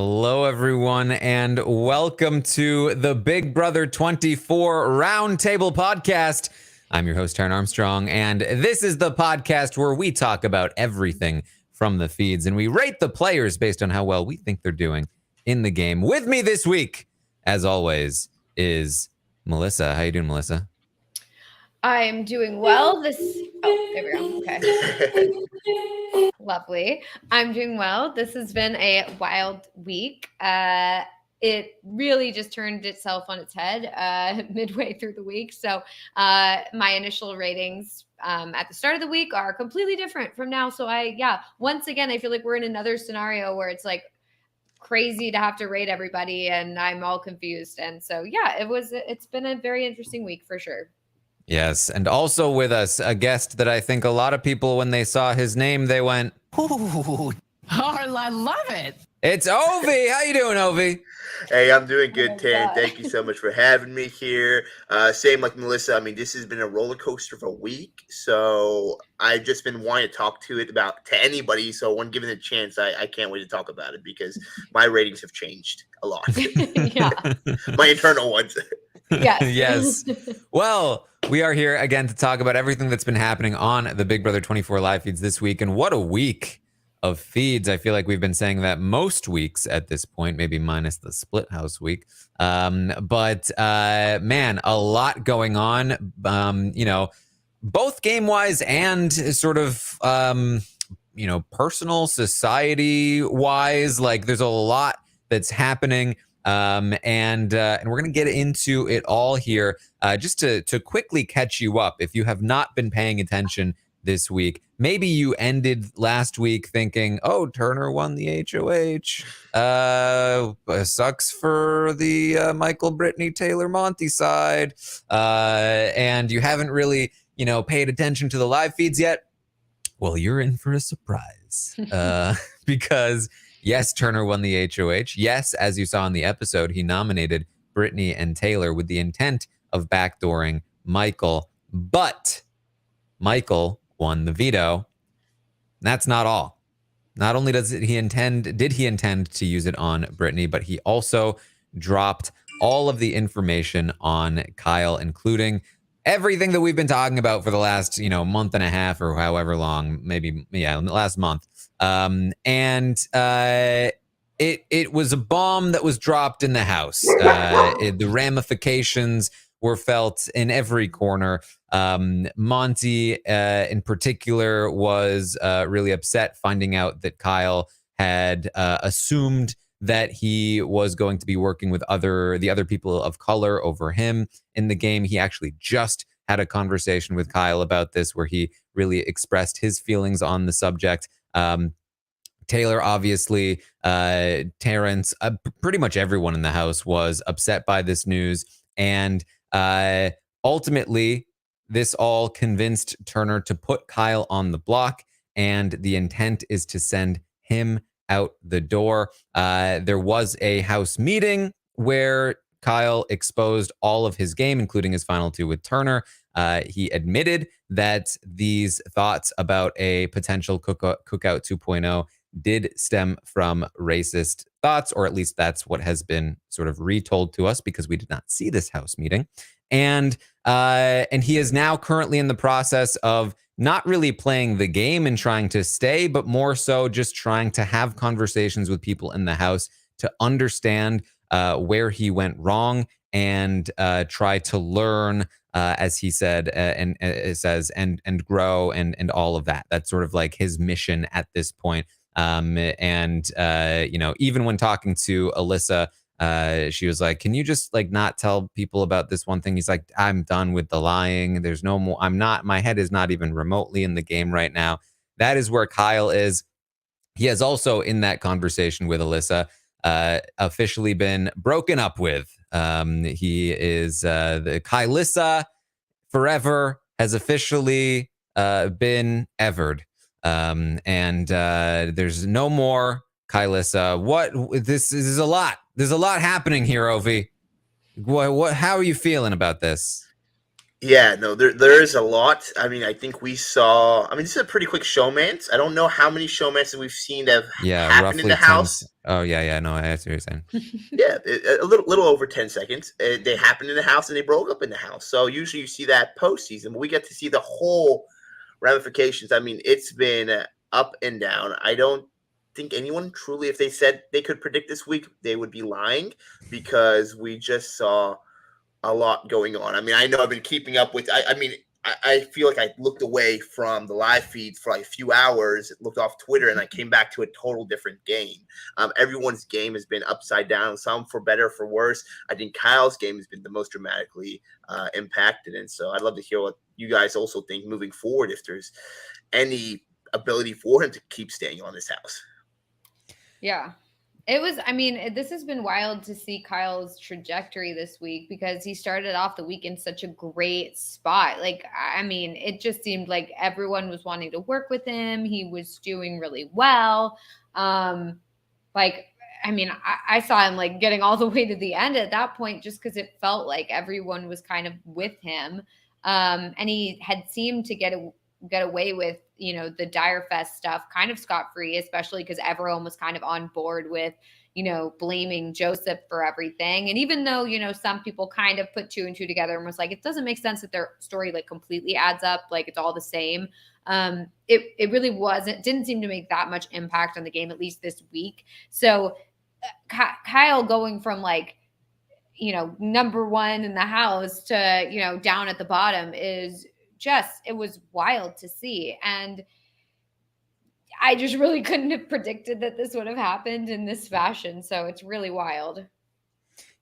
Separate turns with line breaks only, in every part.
Hello, everyone, and welcome to the Big Brother 24 Roundtable podcast. I'm your host, Taran Armstrong, and this is the podcast where we talk about everything from the feeds, and we rate the players based on how well we think they're doing in the game. With me this week, as always, is Melissa. How you doing, Melissa?
I'm doing well. There we go. Okay. Lovely. I'm doing well. This has been a wild week. It really just turned itself on its head midway through the week. So my initial ratings at the start of the week are completely different from now. So once again, I feel like we're in another scenario where it's like crazy to have to rate everybody and I'm all confused. And so, it's been a very interesting week for sure.
Yes, and also with us, a guest that I think a lot of people, when they saw his name, they went,
"Ooh, I love it."
It's Ovi. How you doing, Ovi?
Hey, I'm doing good, Tan. Thank you so much for having me here. Same like Melissa. I mean, this has been a roller coaster of a week, so I've just been wanting to talk to anybody. So when given a chance, I can't wait to talk about it because my ratings have changed a lot.
Yeah,
my internal ones.
Yes. Well, we are here again to talk about everything that's been happening on the Big Brother 24 live feeds this week, and what a week of feeds. I feel like we've been saying that most weeks at this point, maybe minus the split house week. But man, a lot going on, both game-wise and sort of, personal, society-wise. Like, there's a lot that's happening. And we're going to get into it all here. Just to quickly catch you up, if you have not been paying attention this week, maybe you ended last week thinking, oh, Turner won the HOH. Sucks for the Michael, Britney, Taylor, Monty side. And you haven't really, paid attention to the live feeds yet. Well, you're in for a surprise. Because yes, Turner won the HOH. Yes, as you saw in the episode, he nominated Britney and Taylor with the intent of backdooring Michael. But Michael won the veto. That's not all. Not only did he intend to use it on Britney, but he also dropped all of the information on Kyle, including everything that we've been talking about for the last, month and a half or however long, last month. It was a bomb that was dropped in the house. The ramifications were felt in every corner. Monty, in particular, was really upset finding out that Kyle had assumed that he was going to be working with the other people of color over him in the game. He actually just had a conversation with Kyle about this, where he really expressed his feelings on the subject. Taylor, obviously, Terence, pretty much everyone in the house was upset by this news. And ultimately, this all convinced Turner to put Kyle on the block. And the intent is to send him out the door. There was a house meeting where Kyle exposed all of his game, including his final two with Turner. He admitted that these thoughts about a potential cookout 2.0 did stem from racist thoughts, or at least that's what has been sort of retold to us because we did not see this house meeting. And he is now currently in the process of not really playing the game and trying to stay, but more so just trying to have conversations with people in the house to understand where he went wrong and try to learn, as he said, and it says, and grow and all of that. That's sort of like his mission at this point. Even when talking to Alyssa, she was like, can you just not tell people about this one thing? He's like, I'm done with the lying. There's no more. My head is not even remotely in the game right now. That is where Kyle is. He has also, in that conversation with Alyssa, officially been broken up with. He is the Kylissa forever has officially been evered. There's no more Kylissa. This is a lot. There's a lot happening here, Ovi. How are you feeling about this?
Yeah, no, there is a lot. I mean, I think we saw. I mean, this is a pretty quick showmance. I don't know how many showmances we've seen that have
Yeah,
happened in
roughly
the
10.
house.
Oh, yeah. No, I see what you're saying.
Yeah, a little over 10 seconds. They happened in the house and they broke up in the house. So usually you see that postseason, but we get to see the whole ramifications. I mean, it's been up and down. I don't think anyone truly, if they said they could predict this week, they would be lying because we just saw a lot going on. I mean, I know I've been keeping up with. I mean, I feel like I looked away from the live feeds for like a few hours, looked off Twitter, and I came back to a total different game. Everyone's game has been upside down, some for better, for worse. I think Kyle's game has been the most dramatically impacted, and so I'd love to hear what you guys also think moving forward, if there's any ability for him to keep staying on this house.
Yeah. It was, I mean, this has been wild to see Kyle's trajectory this week because he started off the week in such a great spot. Like, I mean, it just seemed like everyone was wanting to work with him. He was doing really well. Like, I mean, I saw him like getting all the way to the end at that point just because it felt like everyone was kind of with him. And he had seemed to get away with, you know, the Dire Fest stuff kind of scot-free, especially because everyone was kind of on board with, you know, blaming Joseph for everything. And even though, you know, some people kind of put 2 and 2 together and was like, it doesn't make sense that their story like completely adds up, like it's all the same. It really didn't seem to make that much impact on the game, at least this week. So Kyle going from like, you know, number 1 in the house to, you know, down at the bottom is just, it was wild to see. And I just really couldn't have predicted that this would have happened in this fashion. So it's really wild.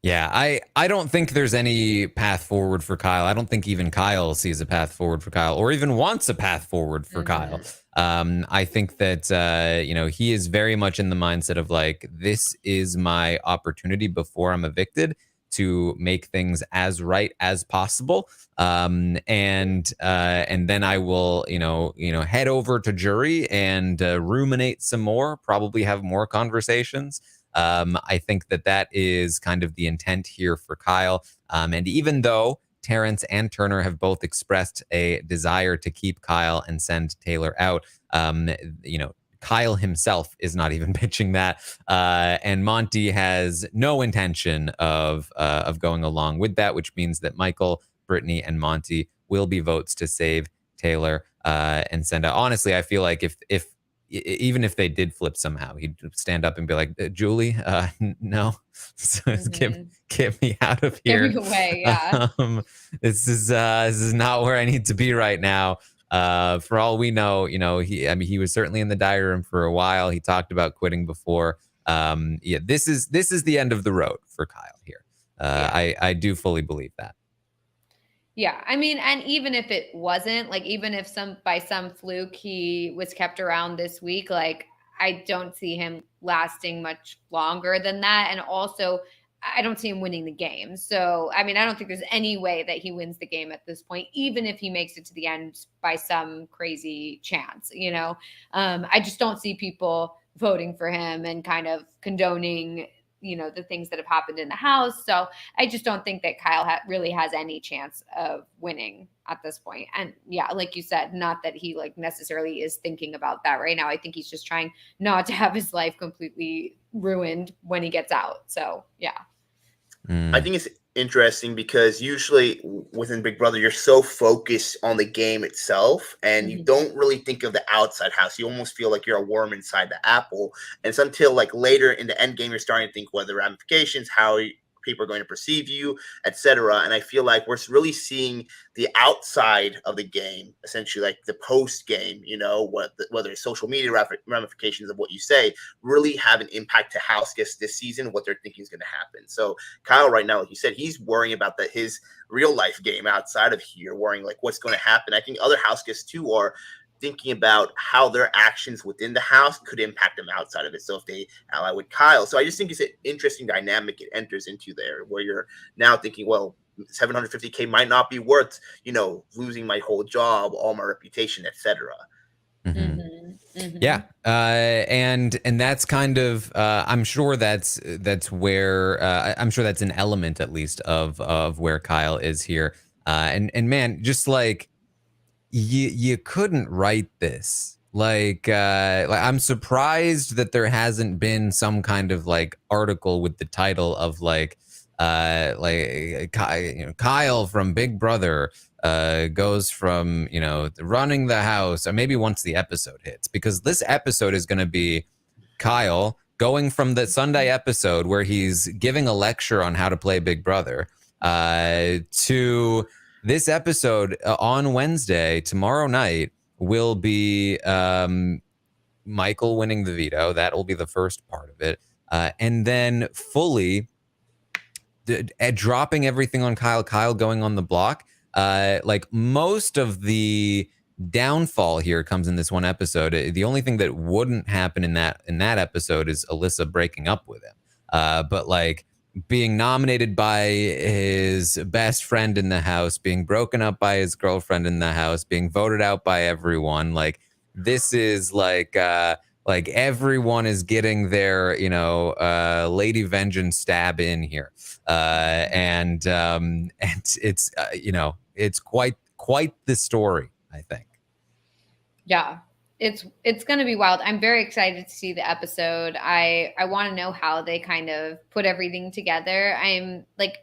Yeah, I don't think there's any path forward for Kyle. I don't think even Kyle sees a path forward for Kyle or even wants a path forward for Kyle. I think that, you know, he is very much in the mindset of like, this is my opportunity before I'm evicted to make things as right as possible. And then I will, you know, head over to jury and ruminate some more, probably have more conversations. I think that is kind of the intent here for Kyle. And even though Terence and Turner have both expressed a desire to keep Kyle and send Taylor out, you know, Kyle himself is not even pitching that, and Monty has no intention of going along with that, which means that Michael, Britney, and Monty will be votes to save Taylor and send out. Honestly, I feel like if even if they did flip somehow, he'd stand up and be like, Julie, no, get me out of here.
Get me away, yeah.
This is not where I need to be right now. For all we know, you know, he was certainly in the diary room for a while. He talked about quitting before. Yeah, this is the end of the road for Kyle here. I do fully believe that.
Yeah, I mean, and even if it wasn't, like, even if by some fluke he was kept around this week, like, I don't see him lasting much longer than that. And also, I don't see him winning the game. So, I mean, I don't think there's any way that he wins the game at this point, even if he makes it to the end by some crazy chance, you know? I just don't see people voting for him and kind of condoning, you know, the things that have happened in the house. So I just don't think that Kyle really has any chance of winning at this point. And yeah, like you said, not that he like necessarily is thinking about that right now. I think he's just trying not to have his life completely ruined when he gets out. So yeah.
I think it's interesting because usually within Big Brother, you're so focused on the game itself and you don't really think of the outside house. You almost feel like you're a worm inside the apple. And it's until like later in the end game, you're starting to think what the ramifications, how people are going to perceive you, etc. And I feel like we're really seeing the outside of the game, essentially like the post game, you know, whether it's social media ramifications of what you say, really have an impact to house guests this season, what they're thinking is going to happen. So Kyle right now, like you said, he's worrying about his real life game outside of here, worrying like what's going to happen. I think other house guests too are thinking about how their actions within the house could impact them outside of it. So if they ally with Kyle. So I just think it's an interesting dynamic it enters into there where you're now thinking, well, 750K might not be worth, you know, losing my whole job, all my reputation, etc.
Yeah. And that's kind of, I'm sure that's where, I'm sure that's an element at least of where Kyle is here. And man, just like you couldn't write this. Like I'm surprised that there hasn't been some kind of like article with the title of like Kyle from Big Brother goes from running the house, or maybe once the episode hits, because this episode is going to be Kyle going from the Sunday episode where he's giving a lecture on how to play Big Brother to this episode on Wednesday, tomorrow night, will be Michael winning the veto. That will be the first part of it. And then fully dropping everything on Kyle going on the block. Like most of the downfall here comes in this one episode. The only thing that wouldn't happen in that episode is Alyssa breaking up with him. But like being nominated by his best friend in the house, being broken up by his girlfriend in the house, being voted out by everyone, like this is like everyone is getting their Lady Vengeance stab in here, and it's it's quite the story, I think.
Yeah, it's going to be wild. I'm very excited to see the episode. I want to know how they kind of put everything together. I'm like,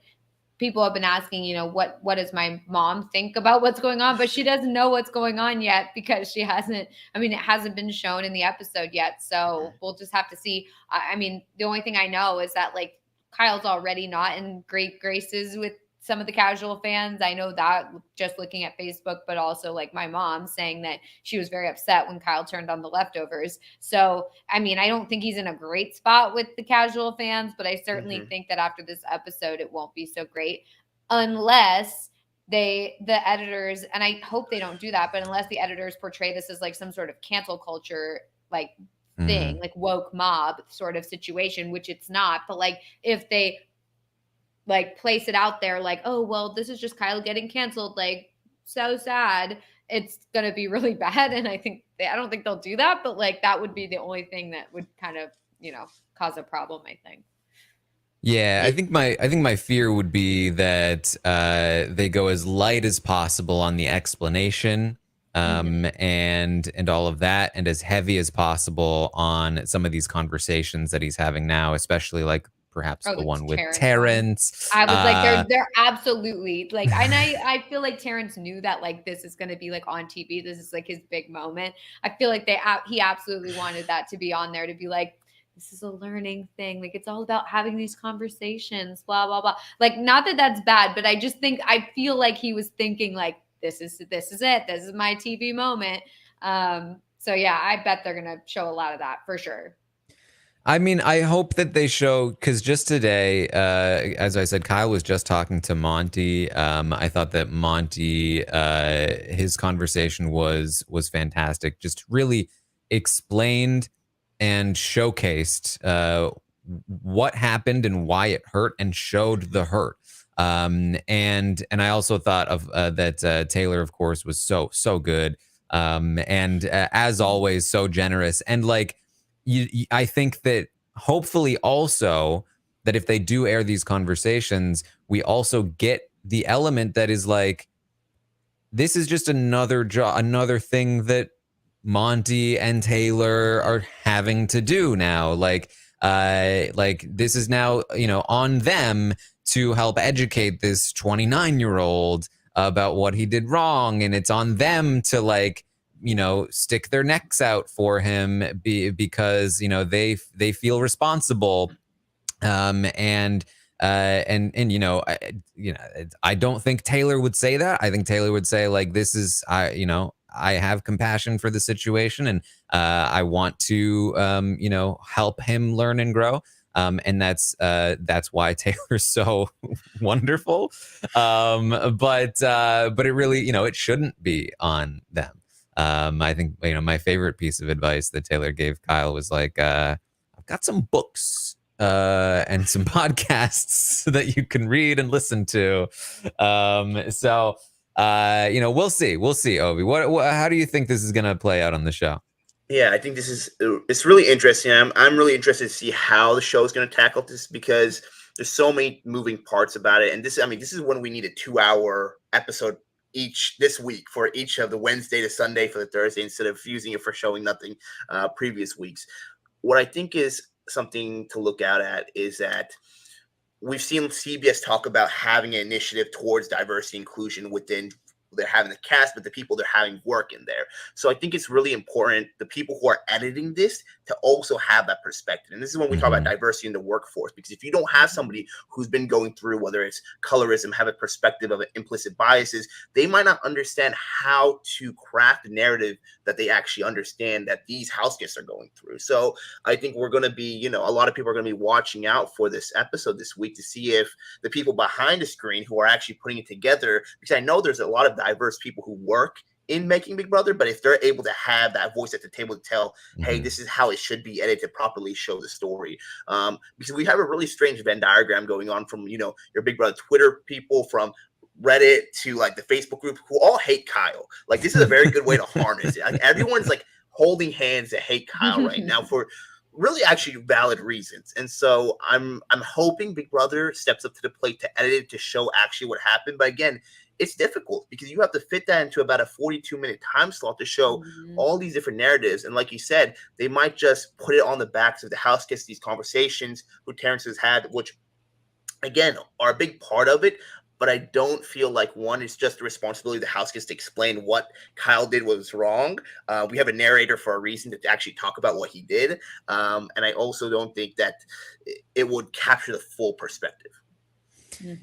people have been asking, what does my mom think about what's going on? But she doesn't know what's going on yet because it hasn't been shown in the episode yet. So we'll just have to see. I mean, the only thing I know is that like Kyle's already not in great graces with some of the casual fans. I know that just looking at Facebook, but also like my mom saying that she was very upset when Kyle turned on the leftovers. So, I mean, I don't think he's in a great spot with the casual fans, but I certainly think that after this episode, it won't be so great unless the editors, and I hope they don't do that, but unless the editors portray this as like some sort of cancel culture, like thing, like woke mob sort of situation, which it's not. But like if they like place it out there like, oh, well, this is just Kyle getting canceled, like so sad, it's going to be really bad. And I don't think they'll do that, but like that would be the only thing that would kind of, cause a problem, I think.
Yeah, I think my fear would be that they go as light as possible on the explanation and all of that, and as heavy as possible on some of these conversations that he's having now, especially like perhaps the one with Terence.
I was like, they're absolutely like, and I feel like Terence knew that like this is going to be like on TV. This is like his big moment. I feel like he absolutely wanted that to be on there, to be like, this is a learning thing. Like, it's all about having these conversations, blah, blah, blah. Like, not that that's bad, but I feel like he was thinking like, this is it. This is my TV moment. So yeah, I bet they're going to show a lot of that for sure.
I mean, I hope that they show, because just today, as I said, Kyle was just talking to Monty. I thought that Monty, his conversation was fantastic. Just really explained and showcased what happened and why it hurt, and showed the hurt. And I also thought of that Taylor, of course, was so good, and as always, so generous. And like, I think that hopefully also that if they do air these conversations, we also get the element that is like, this is just another thing that Monty and Taylor are having to do now. Like this is now, on them to help educate this 29-year-old about what he did wrong. And it's on them to like, stick their necks out for him because, they feel responsible. I don't think Taylor would say that. I think Taylor would say like, this is, I have compassion for the situation, and I want to, help him learn and grow. And that's why Taylor's so wonderful. But it really, it shouldn't be on them. I think, my favorite piece of advice that Taylor gave Kyle was like, I've got some books and some podcasts that you can read and listen to. So we'll see, Ovi. What how do you think this is going to play out on the show?
Yeah, I think it's really interesting. I'm really interested to see how the show is going to tackle this, because there's so many moving parts about it. And this is when we need a 2-hour episode each this week for each of the Wednesday to Sunday for the Thursday, instead of using it for showing nothing previous weeks. What I think is something to look out at is that we've seen CBS talk about having an initiative towards diversity inclusion within they're having the cast, but the people they're having work in there. So I think it's really important, the people who are editing this, to also have that perspective. And this is when we talk about diversity in the workforce, because if you don't have somebody who's been going through, whether it's colorism, have a perspective of implicit biases, they might not understand how to craft a narrative that they actually understand that these house guests are going through. So I think we're going to be, a lot of people are going to be watching out for this episode this week to see if the people behind the screen who are actually putting it together, because I know there's a lot of diverse people who work in making Big Brother, but if they're able to have that voice at the table to tell, hey, this is how it should be edited to properly show the story. Because we have a really strange Venn diagram going on from, your Big Brother Twitter people, from Reddit to like the Facebook group, who all hate Kyle. Like, this is a very good way to harness it. Like, everyone's like holding hands to hate Kyle right now for really actually valid reasons. And so I'm hoping Big Brother steps up to the plate to edit it to show actually what happened. But again, it's difficult because you have to fit that into about a 42-minute time slot to show all these different narratives. And like you said, they might just put it on the backs of the house guests, these conversations who Terence has had, which again are a big part of it. But I don't feel like, one, it's just the responsibility of the house guests to explain what Kyle did was wrong. We have a narrator for a reason to actually talk about what he did. And I also don't think that it would capture the full perspective.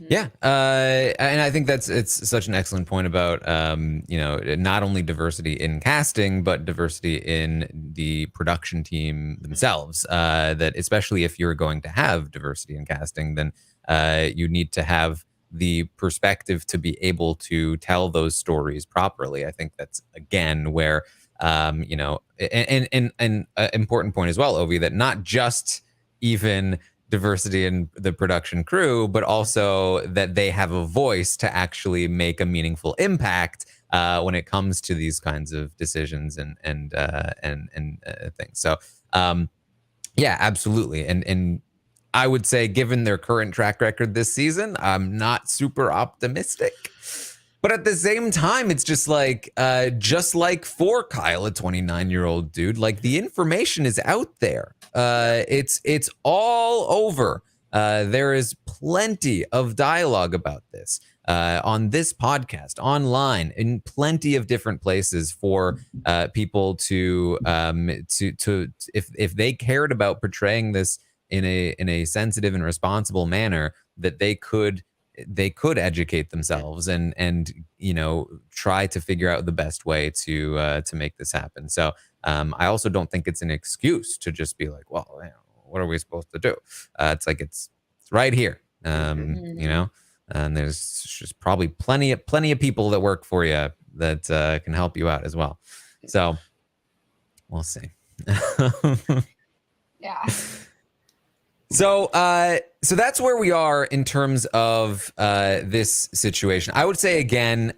Yeah. And I think it's such an excellent point about, not only diversity in casting, but diversity in the production team themselves. That especially if you're going to have diversity in casting, then you need to have the perspective to be able to tell those stories properly. I think that's, again, where, and an important point as well, Ovi, that not just even diversity in the production crew, but also that they have a voice to actually make a meaningful impact when it comes to these kinds of decisions and things. So, yeah, absolutely. And I would say, given their current track record this season, I'm not super optimistic. But at the same time, it's just like for Kyle, a 29-year-old dude, like, the information is out there. It's all over. There is plenty of dialogue about this on this podcast, online, in plenty of different places for people to if they cared about portraying this in a sensitive and responsible manner, that they could educate themselves and try to figure out the best way to make this happen. So I also don't think it's an excuse to just be like, well, what are we supposed to do? It's like it's right here, and there's just probably plenty of people that work for you that can help you out as well. So we'll see.
Yeah.
So that's where we are in terms of this situation. I would say, again,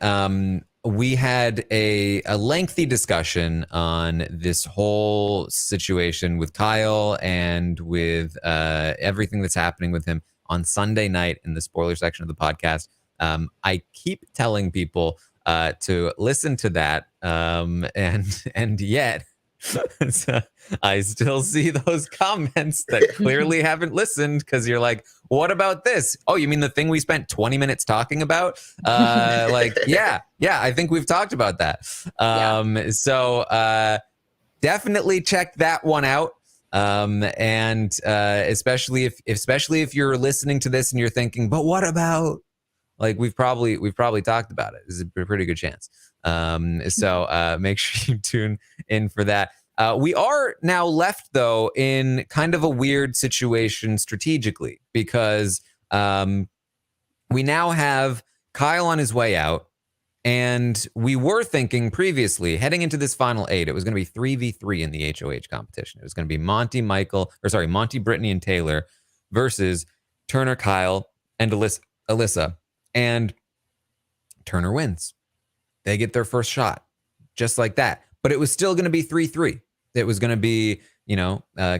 we had a lengthy discussion on this whole situation with Kyle and with everything that's happening with him on Sunday night in the spoiler section of the podcast. I keep telling people to listen to that, and yet I still see those comments that clearly haven't listened, because you're like, what about this? Oh, you mean the thing we spent 20 minutes talking about? Yeah, I think we've talked about that. So definitely check that one out. And especially if you're listening to this and you're thinking, but what about, like, we've probably talked about it. There's a pretty good chance. So make sure you tune in for that. We are now left, though, in kind of a weird situation strategically, because we now have Kyle on his way out, and we were thinking previously, heading into this final 8, it was going to be 3v3 in the HOH competition. It was going to be Monty, Britney, and Taylor versus Turner, Kyle, and Alyssa. And Turner wins. They get their first shot, just like that. But it was still going to be 3-3. It was going to be,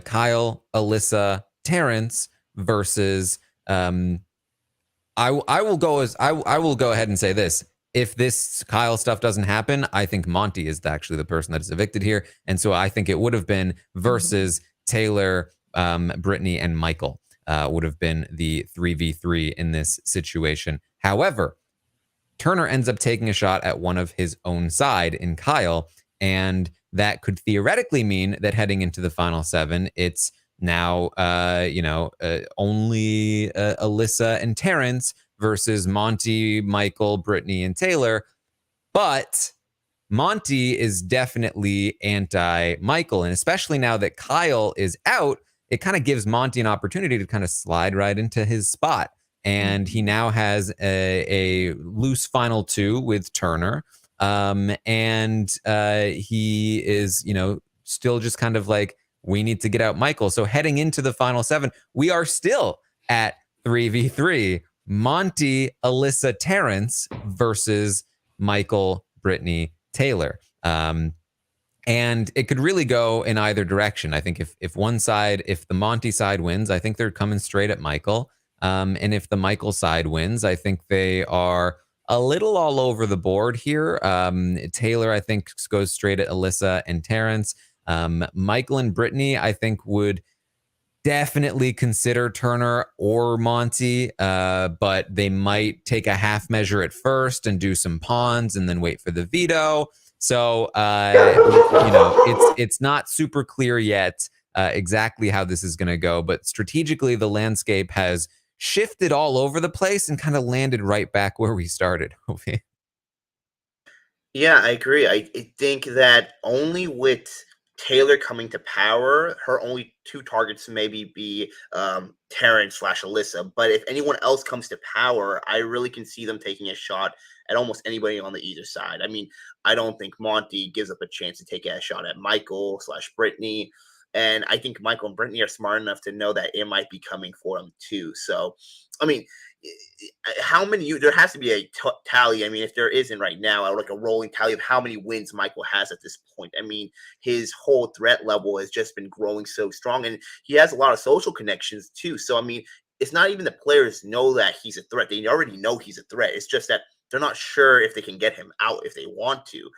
Kyle, Alyssa, Terence versus I will go ahead and say this. If this Kyle stuff doesn't happen, I think Monty is actually the person that is evicted here. And so I think it would have been versus Taylor, Britney, and Michael would have been the 3v3 in this situation. However, Turner ends up taking a shot at one of his own side in Kyle, and that could theoretically mean that heading into the final 7, it's now, only Alyssa and Terence versus Monty, Michael, Britney, and Taylor. But Monty is definitely anti-Michael, and especially now that Kyle is out, it kind of gives Monty an opportunity to kind of slide right into his spot. And he now has a loose final 2 with Turner. And he is, still just kind of like, we need to get out Michael. So heading into the final 7, we are still at 3v3. Monty, Alyssa, Terence versus Michael, Britney, Taylor. And it could really go in either direction. I think if the Monty side wins, I think they're coming straight at Michael. And if the Michael side wins, I think they are a little all over the board here. Taylor, I think, goes straight at Alyssa and Terence. Michael and Britney, I think, would definitely consider Turner or Monty, but they might take a half measure at first and do some pawns and then wait for the veto. So, it's not super clear yet exactly how this is going to go, but strategically, the landscape has shifted all over the place and kind of landed right back where we started.
Yeah, I agree. I think that only with Taylor coming to power, her only 2 targets maybe be Terence / Alyssa. But if anyone else comes to power, I really can see them taking a shot at almost anybody on the either side. I mean, I don't think Monty gives up a chance to take a shot at Michael / Britney. And I think Michael and Britney are smart enough to know that it might be coming for them too. So, I mean, how many? There has to be a tally. I mean, if there isn't right now, like a rolling tally of how many wins Michael has at this point. I mean, his whole threat level has just been growing so strong, and he has a lot of social connections too. So, I mean, it's not even the players know that he's a threat. They already know he's a threat. It's just that they're not sure if they can get him out if they want to.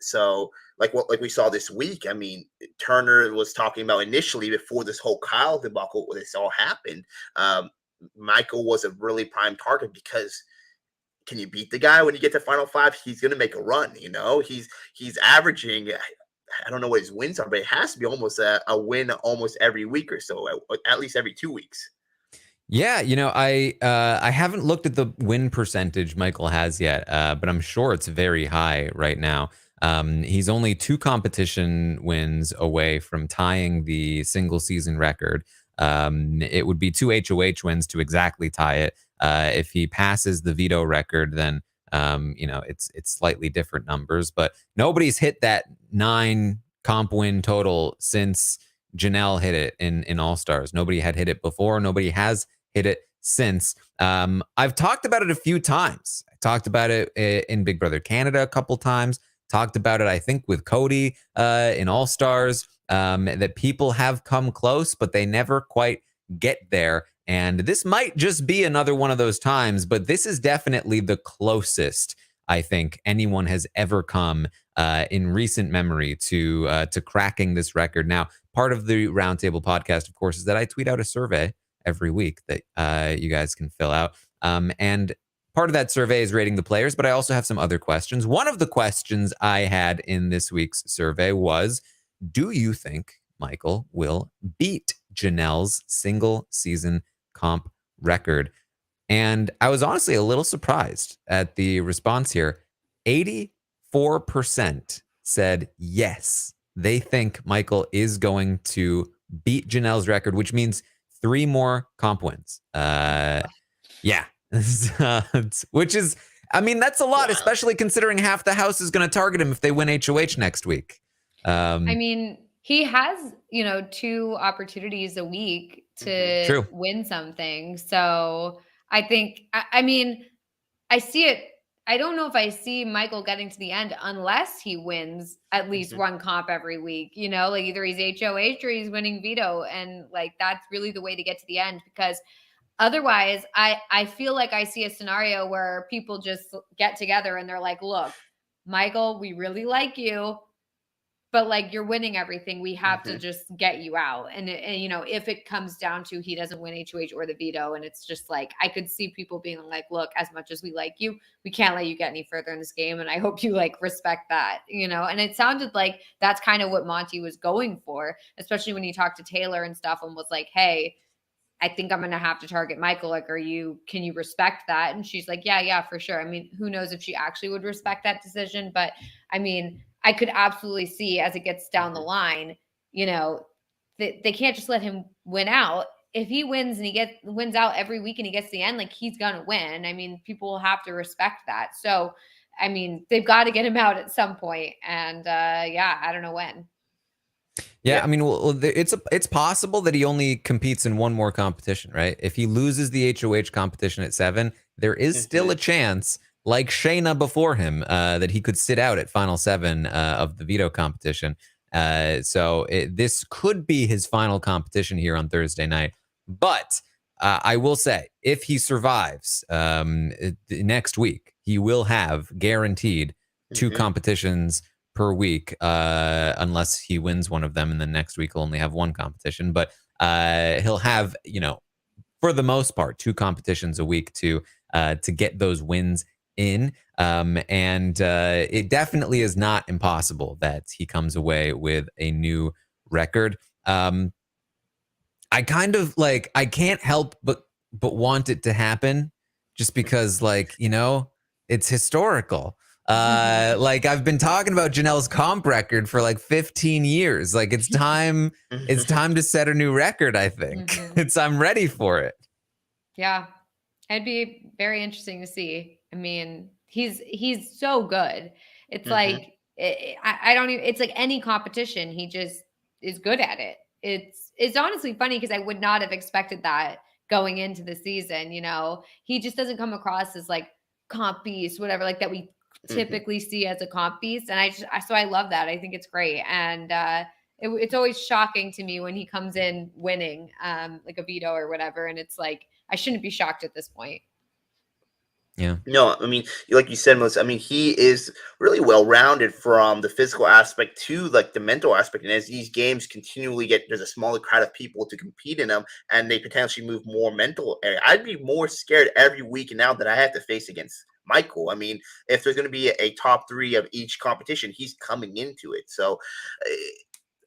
So like we saw this week, I mean, Turner was talking about initially before this whole Kyle debacle, this all happened. Michael was a really prime target because can you beat the guy when you get to final 5? He's going to make a run. He's averaging, I don't know what his wins are, but it has to be almost a win almost every week or so, at least every 2 weeks.
Yeah, I haven't looked at the win percentage Michael has yet, but I'm sure it's very high right now. He's only 2 competition wins away from tying the single season record. It would be 2 HOH wins to exactly tie it. If he passes the veto record, then it's slightly different numbers. But nobody's hit that 9 comp win total since Janelle hit it in All Stars. Nobody had hit it before. Nobody has hit it since. I've talked about it a few times. I talked about it in Big Brother Canada a couple times. Talked about it, I think, with Cody in All Stars. That people have come close, but they never quite get there. And this might just be another one of those times, but this is definitely the closest I think anyone has ever come in recent memory to cracking this record. Now, part of the Roundtable podcast, of course, is that I tweet out a survey every week that you guys can fill out. And part of that survey is rating the players, but I also have some other questions. One of the questions I had in this week's survey was, do you think Michael will beat Janelle's single season comp record? And I was honestly a little surprised at the response here. 84% said yes, they think Michael is going to beat Janelle's record, which means 3 more comp wins. Yeah, which is, I mean, that's a lot, especially considering half the house is going to target him if they win HOH next week.
I mean, he has, 2 opportunities a week to win something. So I think, I mean, I see it. I don't know if I see Michael getting to the end unless he wins at least 1 comp every week, like either he's HOH or he's winning veto. And like, that's really the way to get to the end, because Otherwise, I feel like I see a scenario where people just get together and they're like, look, Michael, we really like you, but like you're winning everything. We have to just get you out. And you know, if it comes down to he doesn't win HOH or the veto, and it's just like, I could see people being like, look, as much as we like you, we can't let you get any further in this game. And I hope you like respect that, you know? And it sounded like that's kind of what Monty was going for, especially when he talked to Taylor and stuff and was like, hey, I think I'm going to have to target Michael. Like, can you respect that? And she's like, yeah, for sure. I mean, who knows if she actually would respect that decision, but I mean, I could absolutely see as it gets down the line, you know, they can't just let him win out. If he wins and he wins out every week and he gets to the end, like he's going to win. I mean, people will have to respect that. So, I mean, they've got to get him out at some point. And yeah, I don't know when.
Yeah, I mean, well, it's possible that he only competes in one more competition, right? If he loses the HOH competition at 7, there is still a chance, like Shayna before him, that he could sit out at final 7 of the veto competition. So this could be his final competition here on Thursday night. But I will say, if he survives next week, he will have guaranteed 2 competitions per week, unless he wins one of them, and then next week he'll only have 1 competition. But he'll have, you know, for the most part, 2 competitions a week to get those wins in. And it definitely is not impossible that he comes away with a new record. I kind of like, I can't help but want it to happen, just because, like, you know, it's historical. Like, I've been talking about Janelle's comp record for like 15 years. Like, it's time to set a new record, I think. I'm ready for it.
Yeah. It'd be very interesting to see. I mean, he's so good. It's like, I don't even, it's like any competition, he just is good at it. It's honestly funny because I would not have expected that going into the season. You know, he just doesn't come across as like comp beast, whatever, like that we typically see as a comp beast. And so I love that. I think it's great. And it's always shocking to me when he comes in winning, like a veto or whatever. And it's like, I shouldn't be shocked at this point.
Yeah.
No, I mean, like you said, Melissa, I mean, he is really well-rounded from the physical aspect to like the mental aspect. And as these games continually there's a smaller crowd of people to compete in them, and they potentially move more mental area. I'd be more scared every week now that I have to face against Michael. I mean, if there's going to be a top 3 of each competition, he's coming into it. So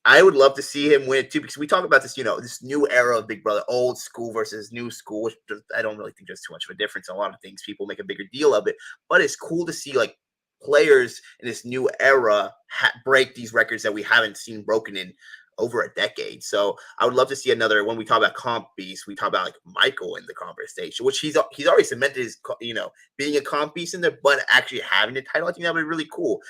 I would love to see him win it too, because we talk about this, you know, this new era of Big Brother, old school versus new school, which I don't really think there's too much of a difference. A lot of things people make a bigger deal of it, but it's cool to see like players in this new era break these records that we haven't seen broken in over a decade. So I would love to see another. When we talk about comp beast, we talk about like Michael in the conversation, which he's already cemented his, you know, being a comp beast in there, but actually having the title, I think that would be really cool.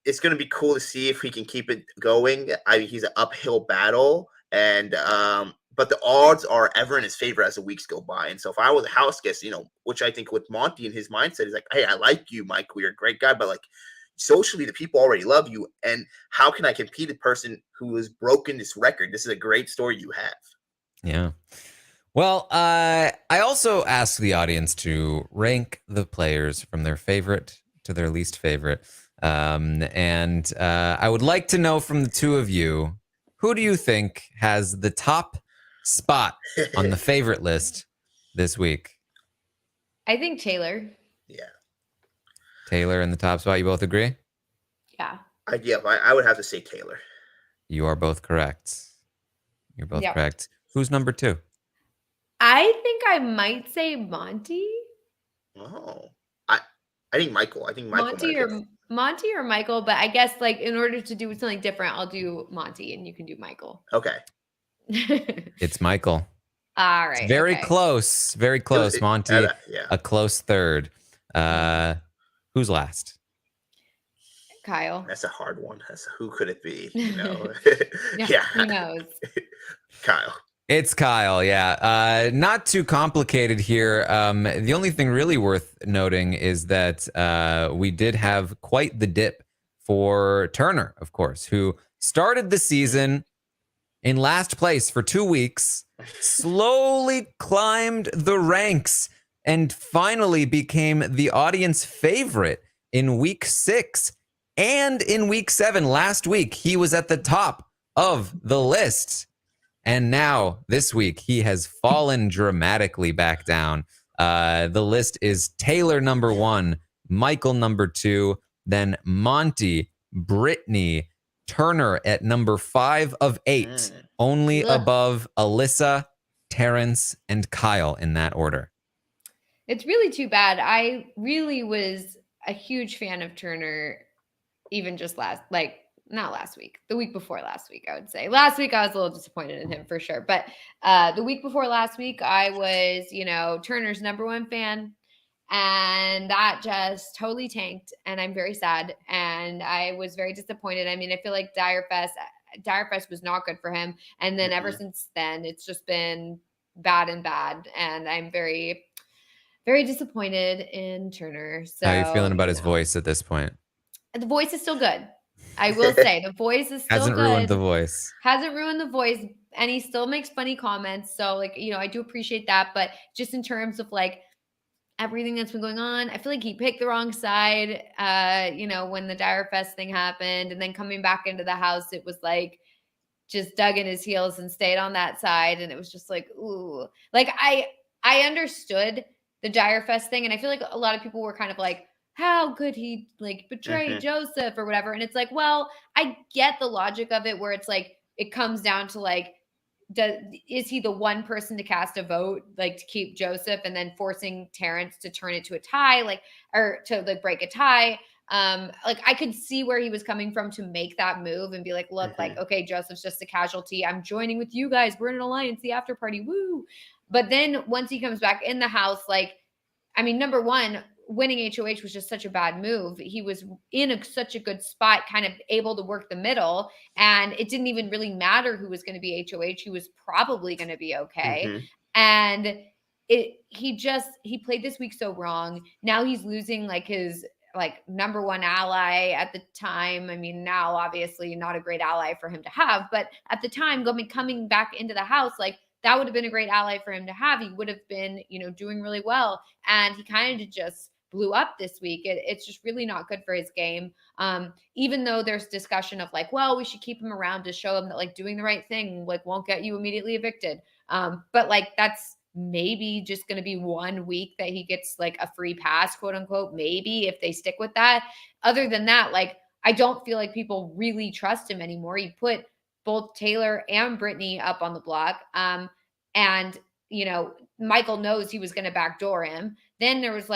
It's going to be cool to see if we can keep it going. He's an uphill battle, and but the odds are ever in his favor as the weeks go by. And so if I was a house guest, you know, which I think with Monty and his mindset is like, hey, I like you, Michael, you're a great guy, but like socially, the people already love you. And how can I compete a person who has broken this record? This is a great story you have.
Yeah. Well, I also asked the audience to rank the players from their favorite to their least favorite. And I would like to know from the two of you, who do you think has the top spot on the favorite list this week?
I think Taylor.
Yeah.
Taylor in the top spot. You both agree?
Yeah.
I would have to say Taylor.
You are both correct. You're both correct. Who's number 2?
I think I might say Monty.
Oh, I think Michael. I think Michael.
Monty or Michael, but I guess like in order to do something different, I'll do Monty and you can do Michael.
Okay.
It's Michael.
All right.
It's very close. Very close. Monty, a close third. Who's last?
Kyle.
That's a hard one. Who could it be? You know?
Yeah. Who knows?
Kyle.
It's Kyle, yeah. Not too complicated here. The only thing really worth noting is that we did have quite the dip for Turner, of course, who started the season in last place for 2 weeks, slowly climbed the ranks and finally became the audience favorite in week 6 and in week 7 last week. He was at the top of the list. And now this week he has fallen dramatically back down. The list is Taylor number 1, Michael number 2, then Monty, Britney, Turner at number 5 of 8, only above Alyssa, Terence, and Kyle in that order.
It's really too bad. I really was a huge fan of Turner, even just not last week, the week before last week, I would say. Last week, I was a little disappointed in him for sure. But the week before last week, I was, Turner's number 1 fan. And that just totally tanked. And I'm very sad. And I was very disappointed. I mean, I feel like Dire Fest was not good for him. And then ever since then, it's just been bad. And I'm very, very disappointed in Turner. So,
how are you feeling about his voice at this point?
The voice is still good. I will say the voice is still
Hasn't
good.
ruined the voice.
Hasn't ruined the voice. And he still makes funny comments. So I do appreciate that. But just in terms of everything that's been going on, I feel like he picked the wrong side, when the Dire Fest thing happened. And then coming back into the house, it was just dug in his heels and stayed on that side. And it was just ooh. I understood the Dire Fest thing. And I feel like a lot of people were kind of how could he betray Joseph or whatever? And it's well, I get the logic of it where it's it comes down to is he the one person to cast a vote to keep Joseph and then forcing Terence to turn it to a tie or to break a tie? I could see where he was coming from to make that move and be look, okay, Joseph's just a casualty. I'm joining with you guys. We're in an alliance, the after party. Woo. But then once he comes back in the house, number 1, winning HOH was just such a bad move. He was in such a good spot, kind of able to work the middle, and it didn't even really matter who was going to be HOH. He was probably going to be okay. And he played this week so wrong. Now he's losing his number 1 ally at the time. I mean, now obviously not a great ally for him to have, but at the time coming back into the house, that would have been a great ally for him to have. He would have been, doing really well. And he kind of just blew up this week. It's just really not good for his game. Even though there's discussion of well, we should keep him around to show him that doing the right thing won't get you immediately evicted. But that's maybe just going to be 1 week that he gets a free pass, quote unquote, maybe if they stick with that. Other than that, I don't feel like people really trust him anymore. He put both Taylor and Britney up on the block. And Michael knows he was going to backdoor him. Then there was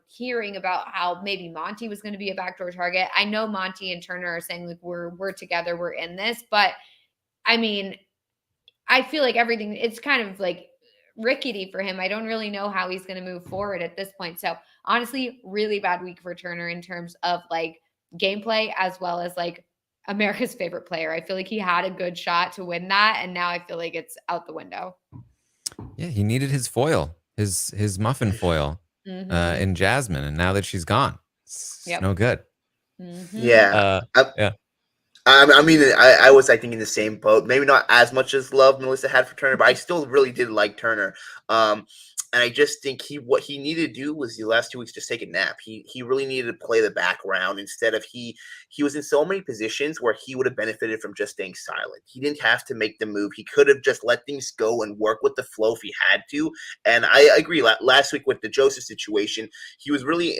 hearing about how maybe Monty was going to be a backdoor target. I know Monty and Turner are saying we're together, we're in this, but I mean, I feel like everything, it's kind of rickety for him. I don't really know how he's going to move forward at this point. So honestly, really bad week for Turner in terms of gameplay as well as America's favorite player. I feel like he had a good shot to win that, and now I feel like it's out the window.
Yeah, he needed his foil, his muffin foil in Jasmine, and now that she's gone, it's no good.
Yeah.
Yeah.
I was, I think, in the same boat. Maybe not as much as love Melissa had for Turner, but I still really did like Turner. And I just think what he needed to do was the last 2 weeks just take a nap. He really needed to play the background instead of he was in so many positions where he would have benefited from just staying silent. He didn't have to make the move. He could have just let things go and work with the flow if he had to. And I agree. Last week with the Joseph situation, he was really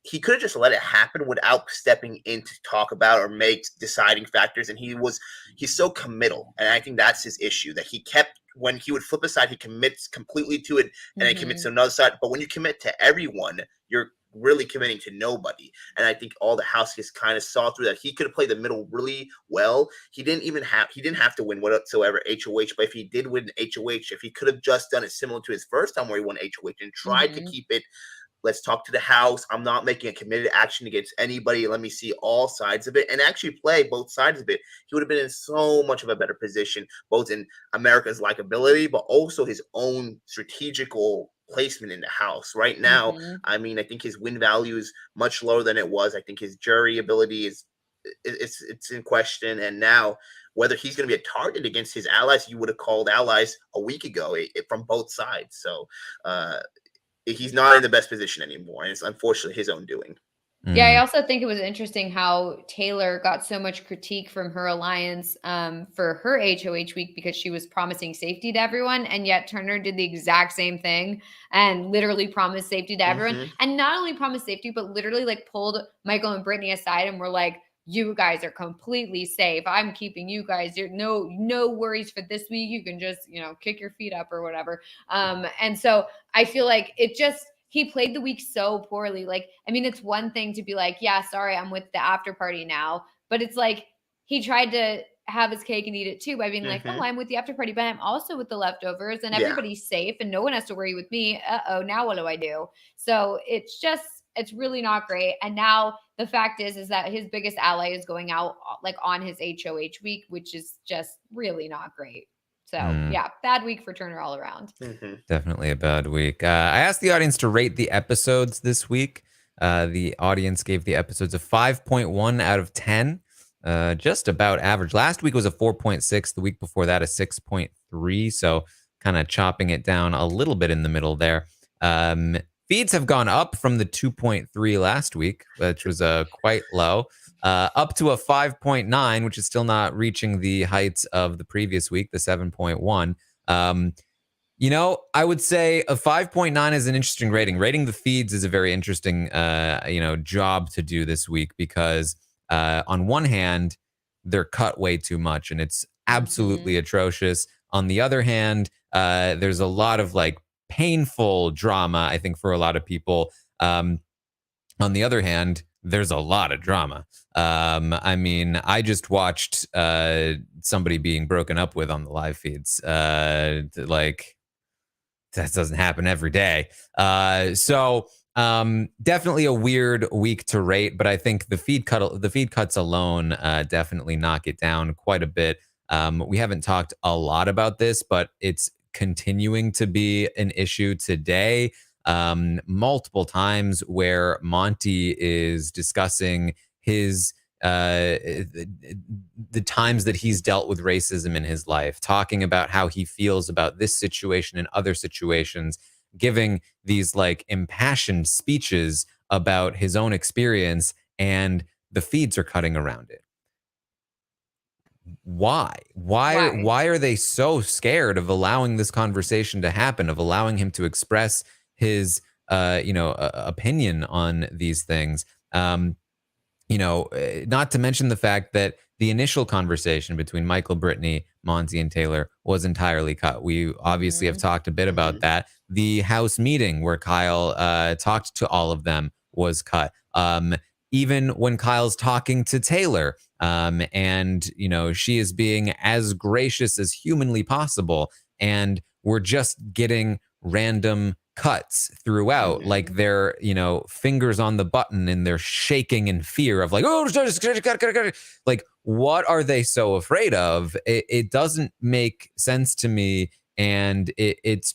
he could have just let it happen without stepping in to talk about or make deciding factors. And he's so committal. And I think that's his issue, that he kept, when he would flip a side, he commits completely to it and then commits to another side. But when you commit to everyone, you're really committing to nobody. And I think all the houseguests kind of saw through that. He could have played the middle really well. He didn't have to win whatsoever HOH, but if he did win HOH, if he could have just done it similar to his first time where he won HOH and tried to keep it, let's talk to the house, I'm not making a committed action against anybody, let me see all sides of it, and actually play both sides of it, he would have been in so much of a better position, both in America's likability, but also his own strategical placement in the house. Right now, I mean, I think his win value is much lower than it was. I think his jury ability it's in question. And now whether he's going to be a target against his allies. You would have called allies a week ago from both sides. So he's not in the best position anymore, and it's unfortunately his own doing.
Yeah, I also think it was interesting how Taylor got so much critique from her alliance for her HOH week because she was promising safety to everyone, and yet Turner did the exact same thing and literally promised safety to everyone. And not only promised safety, but literally like pulled Michael and Britney aside and were like, you guys are completely safe. I'm keeping you guys. You're no worries for this week. You can just, kick your feet up or whatever. And so I feel like he played the week so poorly. Like, I mean, it's one thing to be like, yeah, sorry, I'm with the after party now. But it's like he tried to have his cake and eat it too by being like, oh, I'm with the after party, but I'm also with the leftovers and everybody's safe and no one has to worry with me. Now what do I do? So it's really not great. And now the fact is that his biggest ally is going out like on his HOH week, which is just really not great. So yeah, bad week for Turner all around.
Definitely a bad week. I asked the audience to rate the episodes this week. The audience gave the episodes a 5.1 out of 10. Just about average. Last week was a 4.6. The week before that, a 6.3. So kind of chopping it down a little bit in the middle there. Feeds have gone up from the 2.3 last week, which was quite low. Up to a 5.9, which is still not reaching the heights of the previous week, the 7.1. I would say a 5.9 is an interesting rating. Rating the feeds is a very interesting, job to do this week because on one hand, they're cut way too much and it's absolutely atrocious. On the other hand, there's a lot of like painful drama, I think, for a lot of people. On the other hand, there's a lot of drama. I mean, I just watched somebody being broken up with on the live feeds. That doesn't happen every day. So definitely a weird week to rate, but I think the feed cuts alone definitely knock it down quite a bit. We haven't talked a lot about this, but it's continuing to be an issue today. Multiple times where Monty is discussing his the times that he's dealt with racism in his life, talking about how he feels about this situation and other situations, giving these like impassioned speeches about his own experience, and the feeds are cutting around it. Why are they so scared of allowing this conversation to happen, of allowing him to express his opinion on these things? Not to mention the fact that the initial conversation between Michael, Britney, Monty, and Taylor was entirely cut. We obviously have talked a bit about that. The house meeting where Kyle talked to all of them was cut. Even when Kyle's talking to Taylor, and she is being as gracious as humanly possible, and we're just getting random cuts throughout, like they're fingers on the button and they're shaking in fear of like, oh, like what are they so afraid of? It doesn't make sense to me, and it's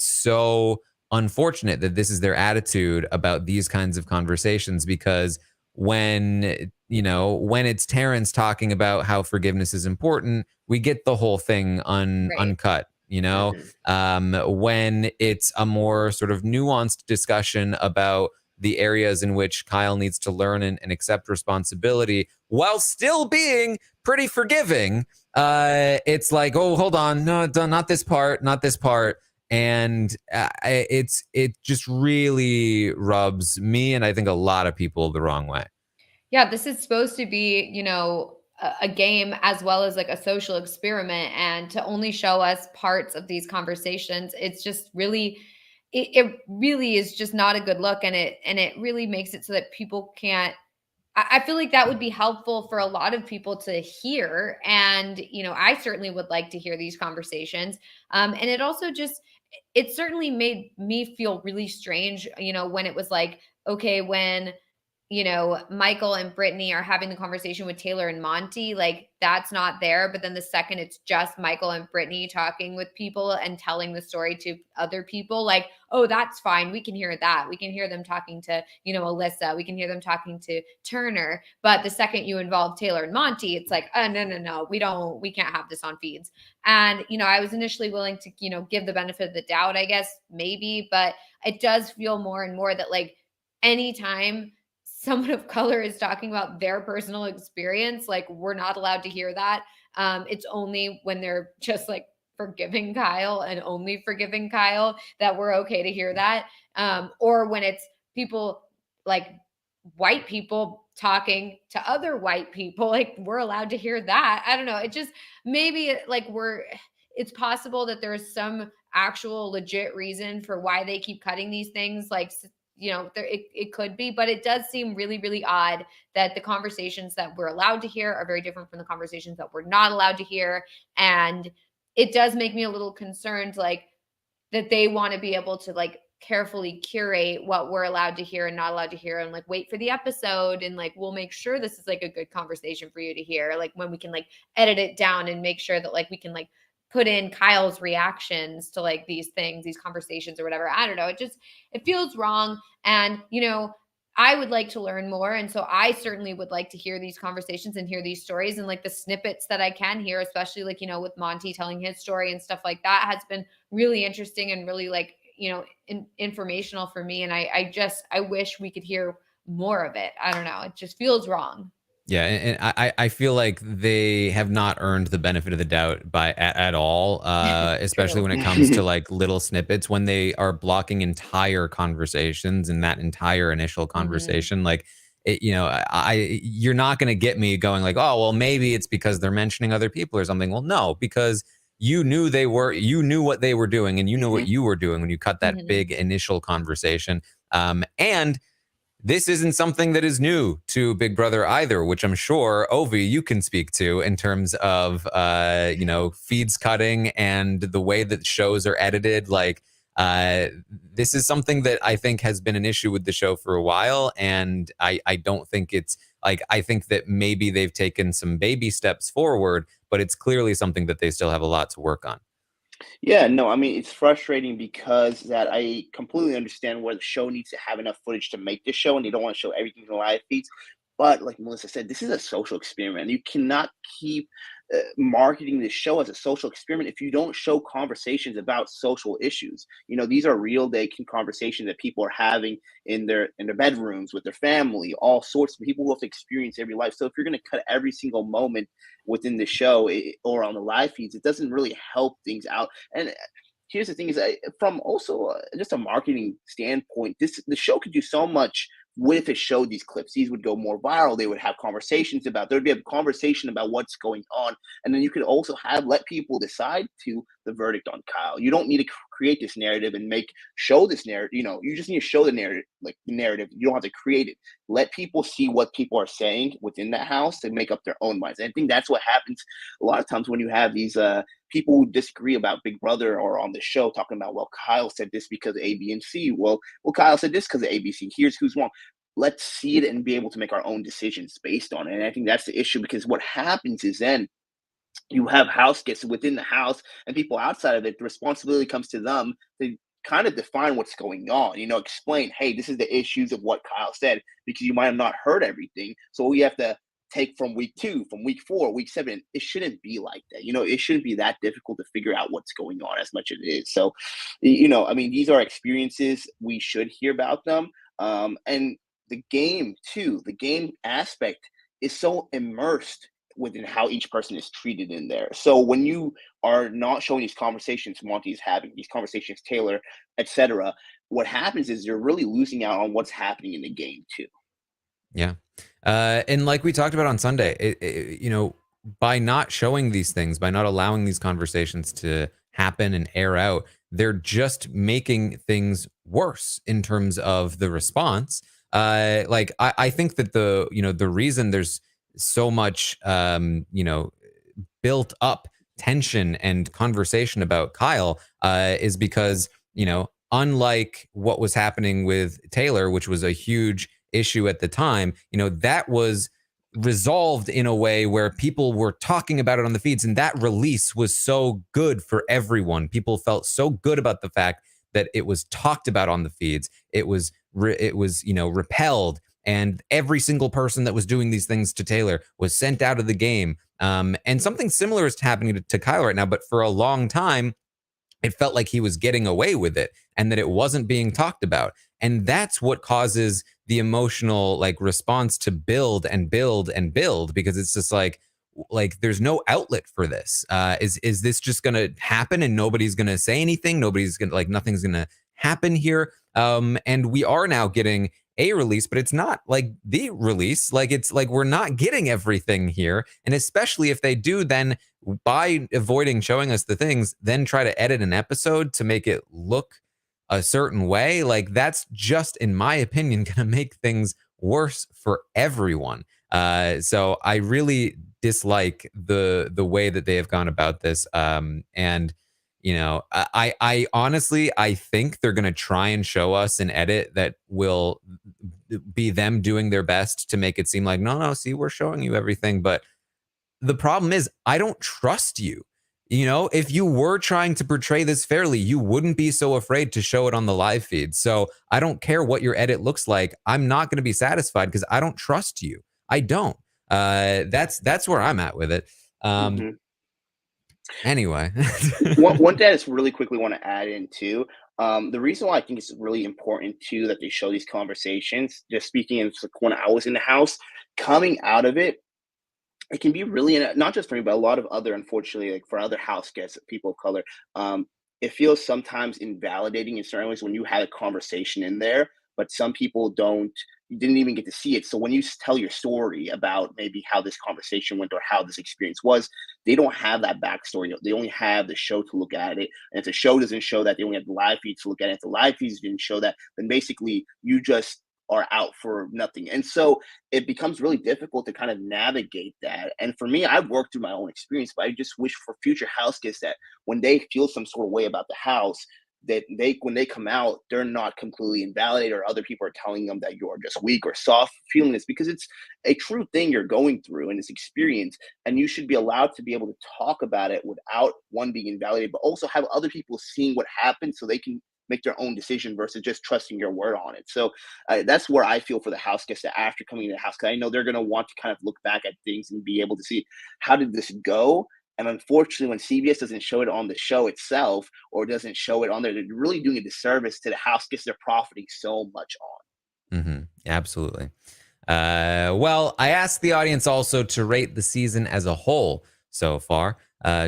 so unfortunate that this is their attitude about these kinds of conversations, because when it's Terence talking about how forgiveness is important, we get the whole thing uncut. When it's a more sort of nuanced discussion about the areas in which Kyle needs to learn and accept responsibility while still being pretty forgiving, it's like, oh, hold on, no, not this part. And it just really rubs me, and I think a lot of people, the wrong way.
Yeah, this is supposed to be, a game as well as like a social experiment, and to only show us parts of these conversations, it's just really, it really is just not a good look, and it really makes it so that people can't. I feel like that would be helpful for a lot of people to hear, and I certainly would like to hear these conversations, and it also it certainly made me feel really strange, when it was like, okay, when you know, Michael and Britney are having the conversation with Taylor and Monty, like that's not there. But then the second it's just Michael and Britney talking with people and telling the story to other people, like, oh, that's fine. We can hear that. We can hear them talking to, you know, Alyssa. We can hear them talking to Turner. But the second you involve Taylor and Monty, it's like, oh, no. We can't have this on feeds. And, you know, I was initially willing to, you know, give the benefit of the doubt, I guess, maybe, but it does feel more and more that like anytime someone of color is talking about their personal experience, like we're not allowed to hear that. It's only when they're just like forgiving Kyle and only forgiving Kyle that we're okay to hear that. Or when it's people like white people talking to other white people, like we're allowed to hear that. I don't know. It just maybe like it's possible that there's some actual legit reason for why they keep cutting these things. Like, you know, it could be, but it does seem really, really odd that the conversations that we're allowed to hear are very different from the conversations that we're not allowed to hear. And it does make me a little concerned, like that they want to be able to like carefully curate what we're allowed to hear and not allowed to hear and like wait for the episode. And like, we'll make sure this is like a good conversation for you to hear. Like when we can like edit it down and make sure that like we can like put in Kyle's reactions to like these things, these conversations or whatever. I don't know. It feels wrong. And, you know, I would like to learn more. And so I certainly would like to hear these conversations and hear these stories and like the snippets that I can hear, especially like, you know, with Monty telling his story and stuff like that has been really interesting and really like, you know, informational for me. And I wish we could hear more of it. I don't know. It just feels wrong.
Yeah, and I feel like they have not earned the benefit of the doubt at all, especially when it comes to like little snippets when they are blocking entire conversations and that entire initial conversation. Like, you know, you're not going to get me going like, oh, well, maybe it's because they're mentioning other people or something. Well, no, because you knew what they were doing and you know what you were doing when you cut that big initial conversation. And this isn't something that is new to Big Brother either, which I'm sure, Ovi, you can speak to in terms of, you know, feeds cutting and the way that shows are edited. Like, this is something that I think has been an issue with the show for a while. And I don't think it's like, I think that maybe they've taken some baby steps forward, but it's clearly something that they still have a lot to work on.
Yeah, no, I mean, it's frustrating because that I completely understand where the show needs to have enough footage to make the show, and they don't want to show everything in live feeds. But like Melissa said, this is a social experiment. You cannot keep marketing this show as a social experiment if you don't show conversations about social issues. You know, these are real day conversations that people are having in their bedrooms with their family, all sorts of people who have to experience every life. So if you're going to cut every single moment within the show or on the live feeds, it doesn't really help things out. And here's the thing: is from also just a marketing standpoint, the show could do so much. What if it showed these clips? These would go more viral. They would have conversations about. There would be a conversation about what's going on, and then you could also let people decide to the verdict on Kyle. You don't need to create this narrative and show this narrative. You know, you just need to show the narrative, like the narrative. You don't have to create it. Let people see what people are saying within that house and make up their own minds. And I think that's what happens a lot of times when you have these people who disagree about Big Brother or on the show talking about, well, Kyle said this because of A, B, and C. Well, Kyle said this because of A, B, C. Here's who's wrong. Let's see it and be able to make our own decisions based on it. And I think that's the issue, because what happens is then you have house guests within the house and people outside of it. The responsibility comes to them to kind of define what's going on, you know, explain, hey, this is the issues of what Kyle said, because you might have not heard everything. So we have to take from week 2, from week 4, week 7. It shouldn't be like that. You know, it shouldn't be that difficult to figure out what's going on as much as it is. So, you know, I mean, these are experiences. We should hear about them. And the game too, the game aspect is so immersed within how each person is treated in there. So when you are not showing these conversations Monty is having, these conversations Taylor, etc., what happens is you're really losing out on what's happening in the game too.
Yeah. And like we talked about on Sunday, you know, by not showing these things, by not allowing these conversations to happen and air out, they're just making things worse in terms of the response. Like I think that the reason there's so much, built up tension and conversation about Kyle is because, you know, unlike what was happening with Taylor, which was a huge issue at the time, that was resolved in a way where people were talking about it on the feeds, and that release was so good for everyone. People felt so good about the fact that it was talked about on the feeds. It was repelled, and every single person that was doing these things to Taylor was sent out of the game. And something similar is happening to Kyle right now, but for a long time it felt like he was getting away with it and that it wasn't being talked about. And that's what causes the emotional response to build and build and build, because it's just like there's no outlet for this. Is this just going to happen and nobody's going to say anything? Nobody's going to nothing's going to happen here. And we are now getting a release, but it's not the release. It's we're not getting everything here. And especially if they do, then by avoiding showing us the things, then try to edit an episode to make it look a certain way. That's just, in my opinion, going to make things worse for everyone. So I really dislike the way that they have gone about this. And I honestly, I think they're going to try and show us an edit that will be them doing their best to make it seem like, no, see, we're showing you everything. But the problem is, I don't trust you. If you were trying to portray this fairly, you wouldn't be so afraid to show it on the live feed. So I don't care what your edit looks like. I'm not going to be satisfied because I don't trust you. I don't. That's where I'm at with it. Anyway,
one thing I just really quickly want to add in too. The reason why I think it's really important too that they show these conversations, just speaking in when I was in the house, coming out of it, it can be really, not just for me, but a lot of other, unfortunately, for other house guests, people of color, it feels sometimes invalidating in certain ways when you had a conversation in there, but some people didn't even get to see it. So when you tell your story about maybe how this conversation went or how this experience was, they don't have that backstory. They only have the show to look at it. And if the show doesn't show that, they only have the live feed to look at it. If the live feeds didn't show that, then basically you just are out for nothing. And so it becomes really difficult to kind of navigate that. And for me, I've worked through my own experience, but I just wish for future house guests that when they feel some sort of way about the house, that when they come out, they're not completely invalidated or other people are telling them that you're just weak or soft feeling this, because it's a true thing you're going through in this experience. And you should be allowed to be able to talk about it without one being invalidated, but also have other people seeing what happened so they can make their own decision versus just trusting your word on it. So that's where I feel for the house guests that after coming to the house, because I know they're going to want to kind of look back at things and be able to see, how did this go? And unfortunately, when CBS doesn't show it on the show itself or doesn't show it on there, they're really doing a disservice to the house guests they're profiting so much on.
Mm-hmm. Absolutely. Well, I asked the audience also to rate the season as a whole so far.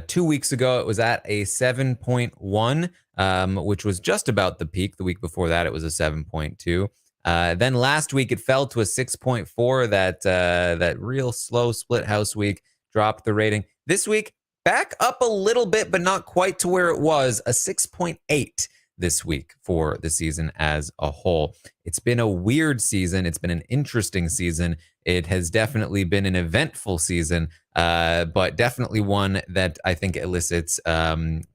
2 weeks ago, it was at a 7.1, which was just about the peak. The week before that, it was a 7.2. Then last week, it fell to a 6.4. That real slow split house week dropped the rating. This week, back up a little bit, but not quite to where it was, a 6.8 this week for the season as a whole. It's been a weird season. It's been an interesting season. It has definitely been an eventful season, but definitely one that I think elicits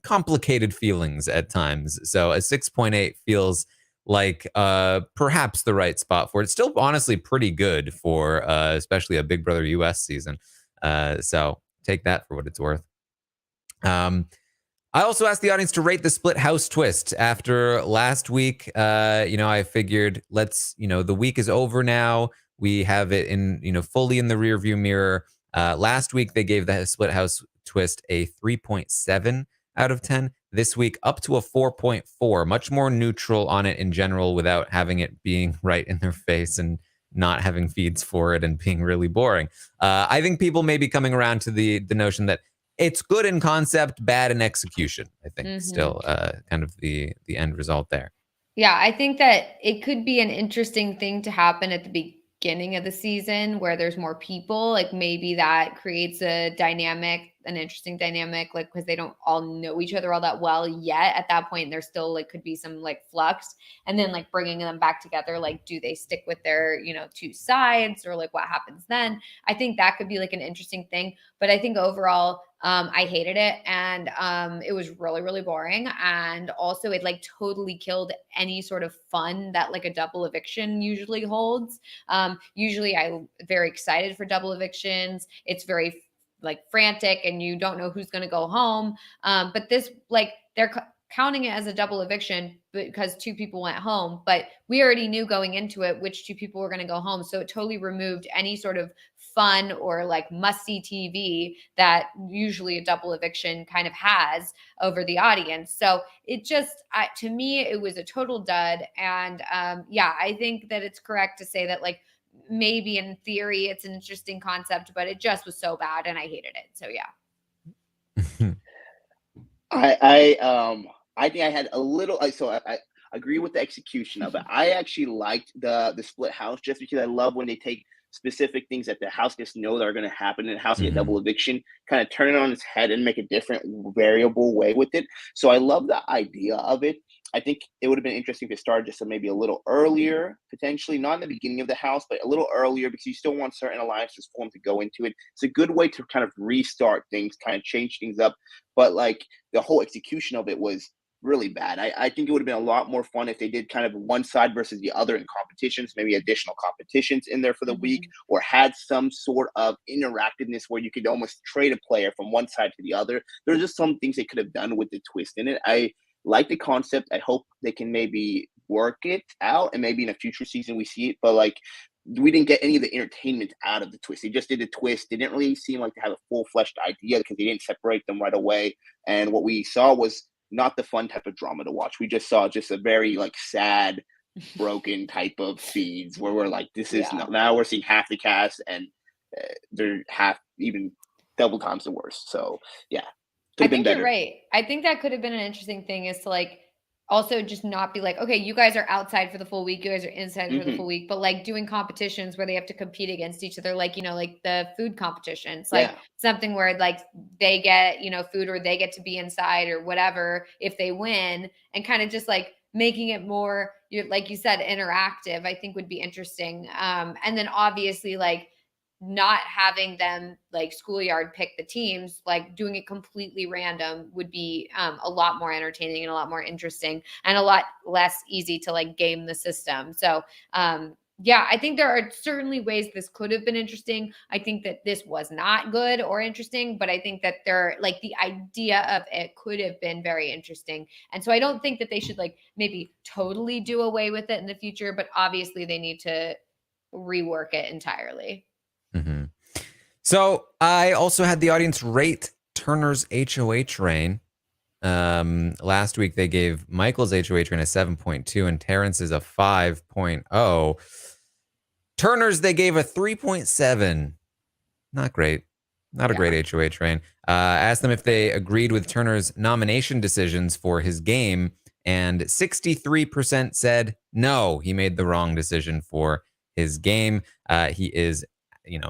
complicated feelings at times. So a 6.8 feels like perhaps the right spot for it. It's still honestly pretty good for especially a Big Brother US season. So take that for what it's worth. I also asked the audience to rate the split house twist after last week. I figured the week is over now. We have it in, fully in the rearview mirror. Last week, they gave the split house twist a 3.7 out of 10. This week, up to a 4.4, much more neutral on it in general without having it being right in their face and not having feeds for it and being really boring. I think people may be coming around to the notion that it's good in concept, bad in execution. I think still kind of the end result there.
Yeah, I think that it could be an interesting thing to happen at the beginning of the season where there's more people. Like maybe that creates a dynamic an interesting dynamic, like, because they don't all know each other all that well yet at that point. There still like could be some like flux, and then like bringing them back together, like, do they stick with their, you know, two sides, or like what happens then? I think that could be like an interesting thing. But I think overall, I hated it, and it was really, really boring. And also it like totally killed any sort of fun that like a double eviction usually holds. Usually I'm very excited for double evictions. It's very like frantic and you don't know who's going to go home. But this, like, they're counting it as a double eviction because two people went home, but we already knew going into it which two people were going to go home. So it totally removed any sort of fun or like must-see TV that usually a double eviction kind of has over the audience. So it just, to me, it was a total dud. And yeah, I think that it's correct to say that, like, maybe in theory it's an interesting concept, but it just was so bad and I hated it. So yeah.
I think I had a little. I agree with the execution of it. I actually liked the split house just because I love when they take specific things that the house guests know that are going to happen in a house, get double eviction, kind of turn it on its head and make a different variable way with it. So I love the idea of it. I think it would have been interesting if it started just maybe a little earlier, potentially not in the beginning of the house, but a little earlier, because you still want certain alliances formed to go into it. It's a good way to kind of restart things, kind of change things up. But like the whole execution of it was really bad. I think it would have been a lot more fun if they did kind of one side versus the other in competitions, maybe additional competitions in there for the week, or had some sort of interactiveness where you could almost trade a player from one side to the other. There's just some things they could have done with the twist in it. I like the concept. I hope they can maybe work it out and maybe in a future season we see it, but like we didn't get any of the entertainment out of the twist. They just did a twist. They didn't really seem like they had a full-fleshed idea because they didn't separate them right away. And what we saw was not the fun type of drama to watch. We just saw just a very like sad, broken type of feeds where we're like, this is now we're seeing half the cast and they're half, even double times the worst. So yeah,
I think you're right. I think that could have been an interesting thing, is to like also just not be like, okay, you guys are outside for the full week, you guys are inside for the full week, but like doing competitions where they have to compete against each other, like, you know, like the food competitions, like something where like they get, you know, food, or they get to be inside or whatever if they win, and kind of just like making it more, like you said, interactive, I think would be interesting. And then obviously like not having them like schoolyard pick the teams, like doing it completely random would be a lot more entertaining and a lot more interesting and a lot less easy to like game the system. So yeah, I think there are certainly ways this could have been interesting. I think that this was not good or interesting, but I think that there, like, the idea of it could have been very interesting. And so I don't think that they should like maybe totally do away with it in the future, but obviously they need to rework it entirely.
So I also had the audience rate Turner's HOH reign. Last week they gave Michael's HOH reign a 7.2 and Terence's a 5.0. Turner's they gave a 3.7. Not great. Not a great HOH reign. Asked them if they agreed with Turner's nomination decisions for his game, and 63% said no, he made the wrong decision for his game. He is,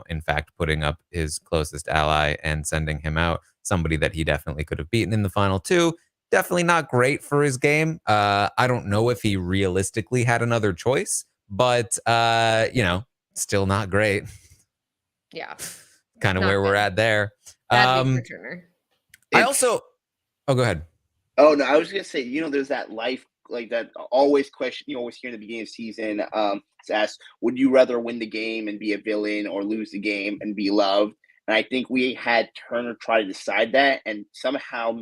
in fact, putting up his closest ally and sending him out, somebody that he definitely could have beaten in the final two. Definitely not great for his game. I don't know if he realistically had another choice, but, still not great.
Yeah.
Kind of where we're at there.
For Turner.
I also... Oh, go ahead.
Oh, no, I was going to say, there's that life, like that always question you always hear in the beginning of the season. It's asked, would you rather win the game and be a villain or lose the game and be loved? And I think we had Turner try to decide that and somehow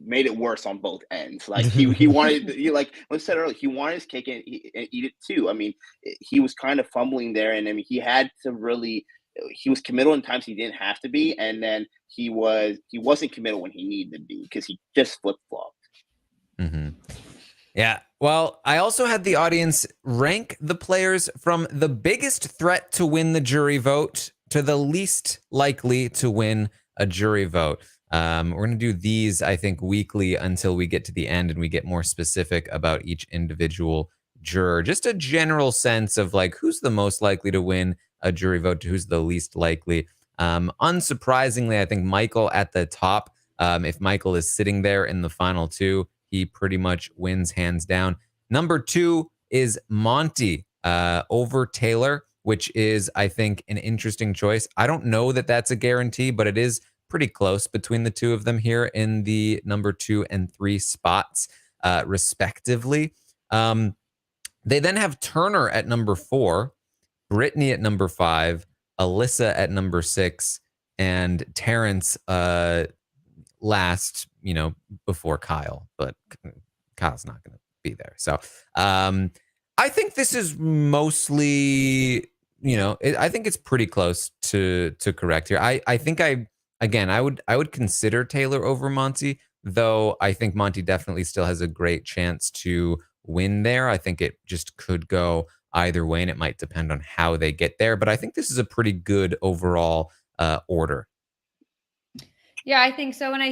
made it worse on both ends. Like he wanted, like I said earlier, he wanted his cake and eat it too. I mean, he was kind of fumbling there, and I mean, he had to really. He was committal in times he didn't have to be, and then he wasn't committal when he needed to be because he just flip flopped.
Yeah. Well, I also had the audience rank the players from the biggest threat to win the jury vote to the least likely to win a jury vote. We're going to do these, I think, weekly until we get to the end and we get more specific about each individual juror. Just a general sense of like who's the most likely to win a jury vote to who's the least likely. Unsurprisingly, I think Michael at the top. If Michael is sitting there in the final two, he pretty much wins hands down. Number 2 is Monty over Taylor, which is, I think, an interesting choice. I don't know that that's a guarantee, but it is pretty close between the two of them here in the number 2 and 3 spots, respectively. They then have Turner at number 4, Britney at number 5, Alyssa at number 6, and Terence last, before Kyle, but Kyle's not going to be there. So I think this is mostly, I think it's pretty close to correct here. I think I would consider Taylor over Monty, though I think Monty definitely still has a great chance to win there. I think it just could go either way, and it might depend on how they get there. But I think this is a pretty good overall order.
Yeah, I think so. And I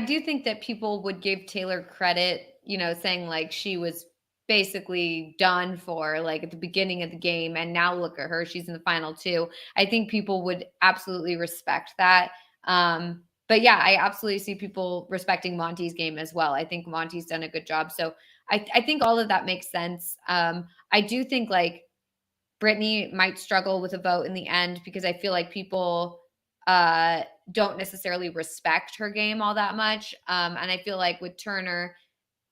do think that people would give Taylor credit, saying like she was basically done for like at the beginning of the game. And now look at her, she's in the final two. I think people would absolutely respect that. But yeah, I absolutely see people respecting Monty's game as well. I think Monty's done a good job. So I think all of that makes sense. I do think like Britney might struggle with a vote in the end because I feel like people don't necessarily respect her game all that much. And I feel like with Turner,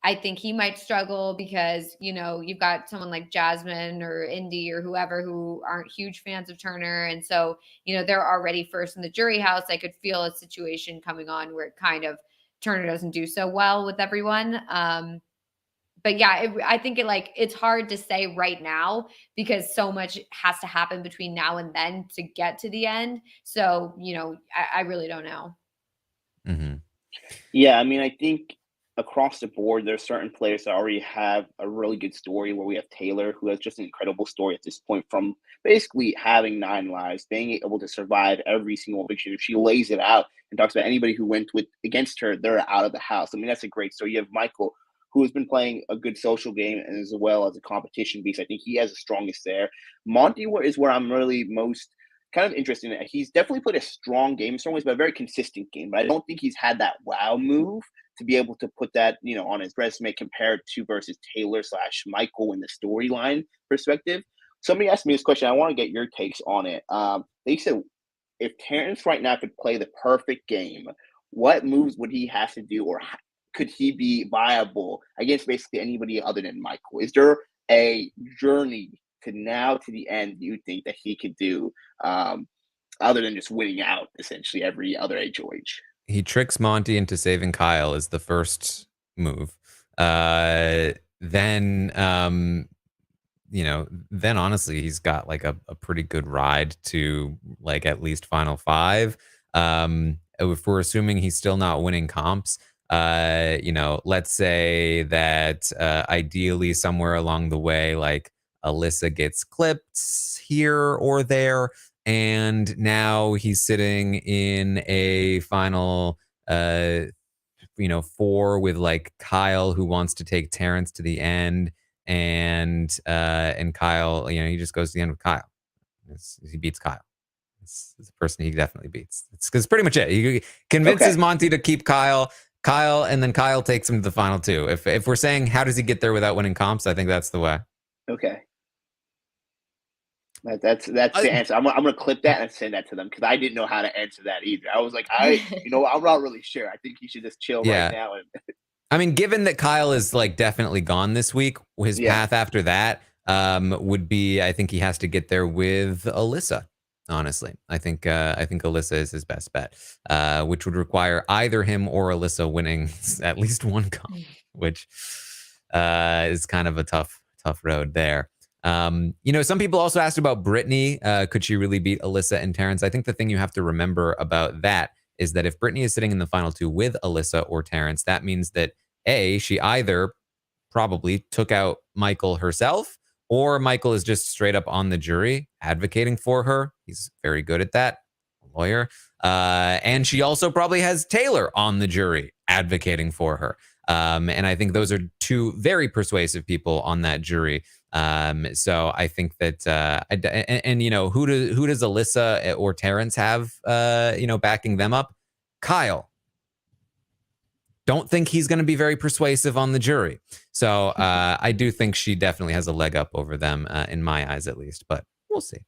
I think he might struggle because, you've got someone like Jasmine or Indy or whoever who aren't huge fans of Turner. And so, they're already first in the jury house. I could feel a situation coming on where it kind of Turner doesn't do so well with everyone. But yeah, I think it's hard to say right now because so much has to happen between now and then to get to the end. So, I really don't know.
Mm-hmm.
Yeah, I mean, I think across the board, there's certain players that already have a really good story where we have Taylor, who has just an incredible story at this point from basically having 9 lives, being able to survive every single eviction. If she lays it out and talks about anybody who went against her, they're out of the house. I mean, that's a great story. You have Michael, who has been playing a good social game and as well as a competition beast. I think he has the strongest there. Monty is where I'm really most kind of interested in. He's definitely played a strong game in some ways, but a very consistent game. But I don't think he's had that wow move to be able to put that, on his resume compared to versus Taylor/Michael in the storyline perspective. Somebody asked me this question. I want to get your takes on it. They said, if Terence right now could play the perfect game, what moves would he have to do, or could he be viable against basically anybody other than Michael? Is there a journey to the end you think that he could do other than just winning out essentially every other HOH?
He tricks Monty into saving Kyle is the first move. Then honestly, he's got like a pretty good ride to like at least final 5. If we're assuming he's still not winning comps, let's say that ideally somewhere along the way, like Alyssa gets clipped here or there, and now he's sitting in a final 4 with like Kyle, who wants to take Terence to the end, and Kyle, he just goes to the end with Kyle. He beats Kyle. It's a person he definitely beats. It's pretty much it. He convinces Monty to keep Kyle, and then Kyle takes him to the final 2. If we're saying how does he get there without winning comps, I think that's the way.
Okay. That's the answer. I'm gonna clip that and send that to them because I didn't know how to answer that either. I was like, I'm not really sure. I think he should just chill right now.
I mean, given that Kyle is like definitely gone this week, his path after that would be, I think he has to get there with Alyssa. Honestly, I think Alyssa is his best bet, which would require either him or Alyssa winning at least one comp, which is kind of a tough road there. Some people also asked about Britney. Could she really beat Alyssa and Terence? I think the thing you have to remember about that is that if Britney is sitting in the final 2 with Alyssa or Terence, that means that she either probably took out Michael herself, or Michael is just straight up on the jury advocating for her. He's very good at that, a lawyer. And she also probably has Taylor on the jury advocating for her. And I think those are two very persuasive people on that jury. So I think that, and you know, who does Alyssa or Terence have, you know, backing them up? Kyle. Don't think he's going to be very persuasive on the jury. So I do think she definitely has a leg up over them, in my eyes at least, but we'll see.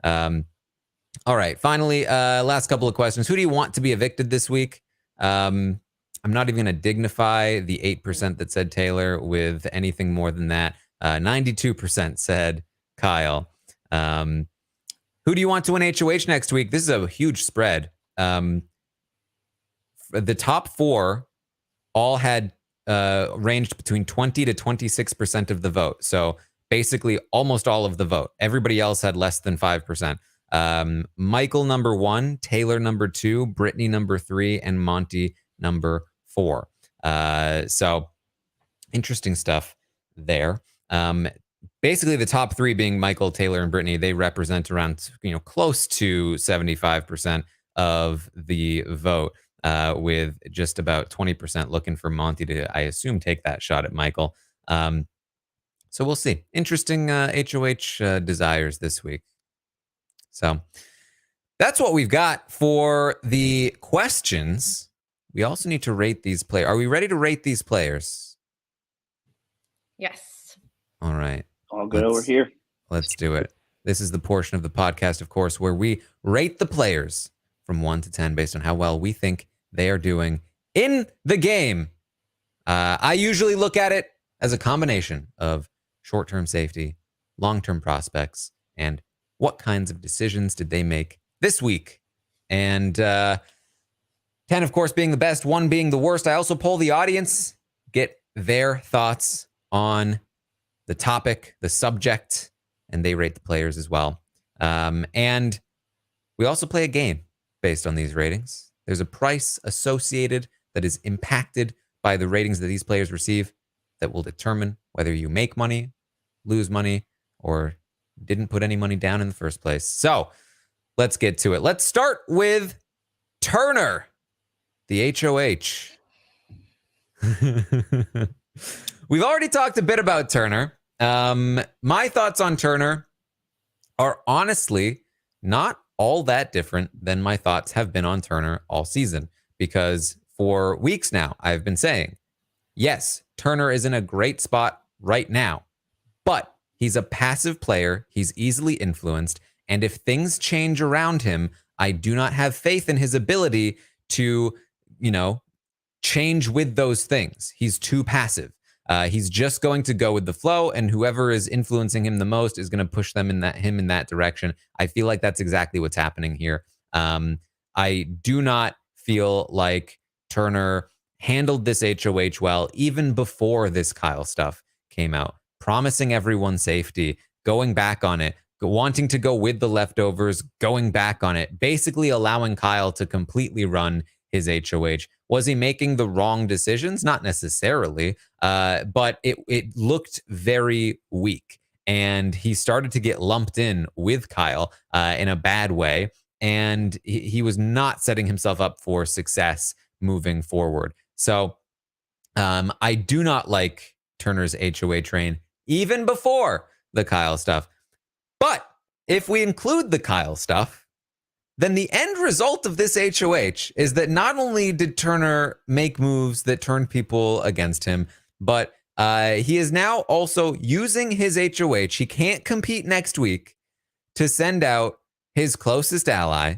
All right, finally, last couple of questions. Who do you want to be evicted this week? I'm not even going to dignify the 8% that said Taylor with anything more than that. 92% said Kyle. Who do you want to win HOH next week? This is a huge spread. The top four all had ranged between 20 to 26% of the vote. So basically almost all of the vote. Everybody else had less than 5%. Michael number 1, Taylor number 2, Britney number 3, and Monty number 4. So interesting stuff there. Basically the top 3 being Michael, Taylor, and Britney, they represent around, you know, close to 75% of the vote. With just about 20% looking for Monty to, I assume, take that shot at Michael. So we'll see. Interesting HOH desires this week. So that's what we've got for the questions. We also need to rate these players. Are we ready to rate these players?
Yes.
All right.
All good over here.
Let's do it. This is the portion of the podcast, of course, where we rate the players from 1 to 10 based on how well we think they are doing in the game. I usually look at it as a combination of short-term safety, long-term prospects, and what kinds of decisions did they make this week. And 10, of course, being the best, 1 being the worst. I also poll the audience, get their thoughts on the topic, the subject, and they rate the players as well. And we also play a game based on these ratings. There's a price associated that is impacted by the ratings that these players receive that will determine whether you make money, lose money, or didn't put any money down in the first place. So let's get to it. Let's start with Turner, the HOH. We've already talked a bit about Turner. My thoughts on Turner are honestly not all that different than my thoughts have been on Turner all season, because for weeks now, I've been saying, yes, Turner is in a great spot right now, but he's a passive player. He's easily influenced. And if things change around him, I do not have faith in his ability to, you know, change with those things. He's too passive. He's just going to go with the flow, and whoever is influencing him the most is going to push them in that direction. I feel like that's exactly what's happening here. I do not feel like Turner handled this HOH well, even before this Kyle stuff came out, promising everyone safety, going back on it, wanting to go with the leftovers, going back on it, basically allowing Kyle to completely run his HOH. Was he making the wrong decisions? Not necessarily, but it looked very weak. And he started to get lumped in with Kyle in a bad way. And he was not setting himself up for success moving forward. So I do not like Turner's HOA train, even before the Kyle stuff. But if we include the Kyle stuff, then the end result of this HOH is that not only did Turner make moves that turned people against him, but he is now also using his HOH. He can't compete next week to send out his closest ally,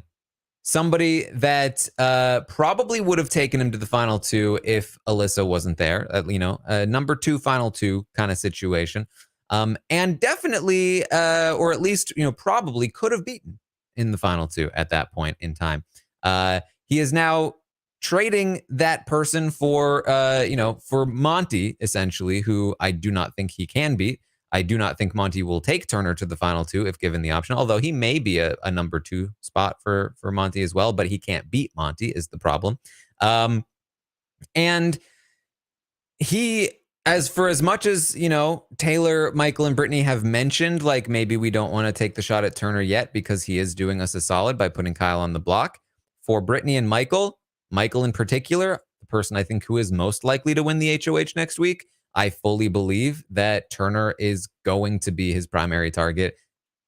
somebody that probably would have taken him to the final 2 if Alyssa wasn't there, a number 2, final 2 kind of situation. And definitely, or at least, probably could have beaten in the final 2 at that point in time. He is now trading that person for Monty, essentially, who I do not think he can beat. I do not think Monty will take Turner to the final 2 if given the option, although he may be a number 2 spot for Monty as well, but he can't beat Monty is the problem. And he, as much as, Taylor, Michael, and Britney have mentioned, like, maybe we don't want to take the shot at Turner yet because he is doing us a solid by putting Kyle on the block. For Britney and Michael in particular, the person I think who is most likely to win the HOH next week. I fully believe that Turner is going to be his primary target